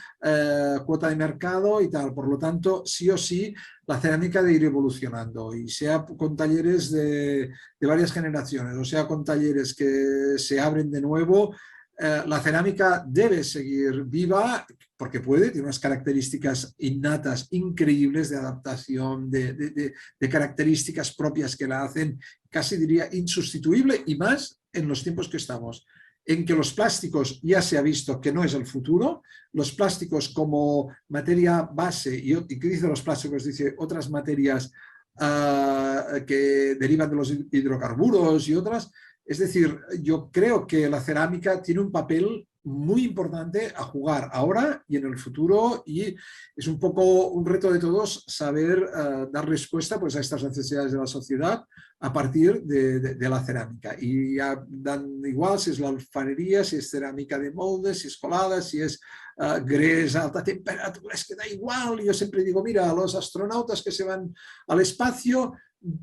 cuota de mercado y tal. Por lo tanto, sí o sí, la cerámica debe ir evolucionando, y sea con talleres de varias generaciones, o sea con talleres que se abren de nuevo, la cerámica debe seguir viva porque puede, tiene unas características innatas increíbles de adaptación, de características propias que la hacen, casi diría, insustituible, y más en los tiempos que estamos, en que los plásticos ya se ha visto que no es el futuro. Los plásticos como materia base, y ¿qué dice los plásticos? Dice otras materias que derivan de los hidrocarburos y otras. Es decir, yo creo que la cerámica tiene un papel muy importante a jugar ahora y en el futuro, y es un poco un reto de todos saber dar respuesta pues, a estas necesidades de la sociedad a partir de la cerámica. Y ya dan igual si es la alfarería, si es cerámica de moldes, si es colada, si es grés a alta temperatura, es que da igual. Yo siempre digo, mira, los astronautas que se van al espacio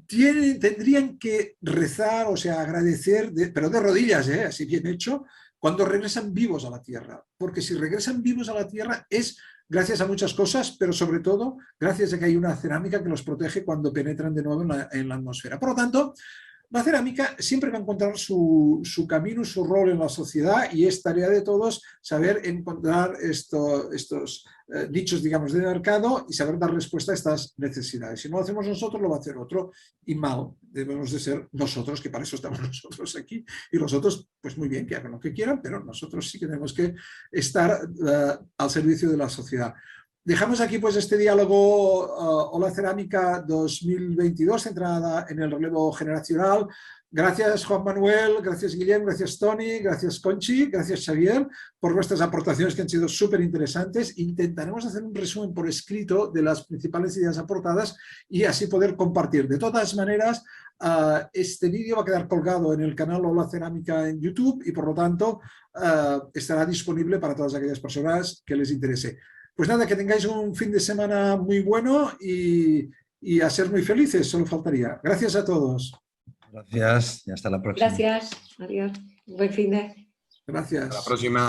tendrían que rezar, o sea, agradecer, pero de rodillas, así bien hecho, cuando regresan vivos a la Tierra. Porque si regresan vivos a la Tierra es gracias a muchas cosas, pero sobre todo gracias a que hay una cerámica que los protege cuando penetran de nuevo en la atmósfera. Por lo tanto, la cerámica siempre va a encontrar su camino, su rol en la sociedad, y es tarea de todos saber encontrar estos nichos, digamos, de mercado y saber dar respuesta a estas necesidades. Si no lo hacemos nosotros, lo va a hacer otro, y mal. Debemos de ser nosotros, que para eso estamos nosotros aquí, y los otros, pues muy bien, que hagan lo que quieran, pero nosotros sí que tenemos que estar al servicio de la sociedad. Dejamos aquí pues este diálogo Hola Cerámica 2022, centrada en el relevo generacional. Gracias Juan Manuel, gracias Guillem, gracias Toni, gracias Conchi, gracias Xavier por vuestras aportaciones, que han sido súper interesantes. Intentaremos hacer un resumen por escrito de las principales ideas aportadas y así poder compartir. De todas maneras, este vídeo va a quedar colgado en el canal Hola Cerámica en YouTube, y por lo tanto estará disponible para todas aquellas personas que les interese. Pues nada, que tengáis un fin de semana muy bueno y a ser muy felices, solo faltaría. Gracias a todos. Gracias y hasta la próxima. Gracias, adiós. Buen fin de. Gracias. Hasta la próxima.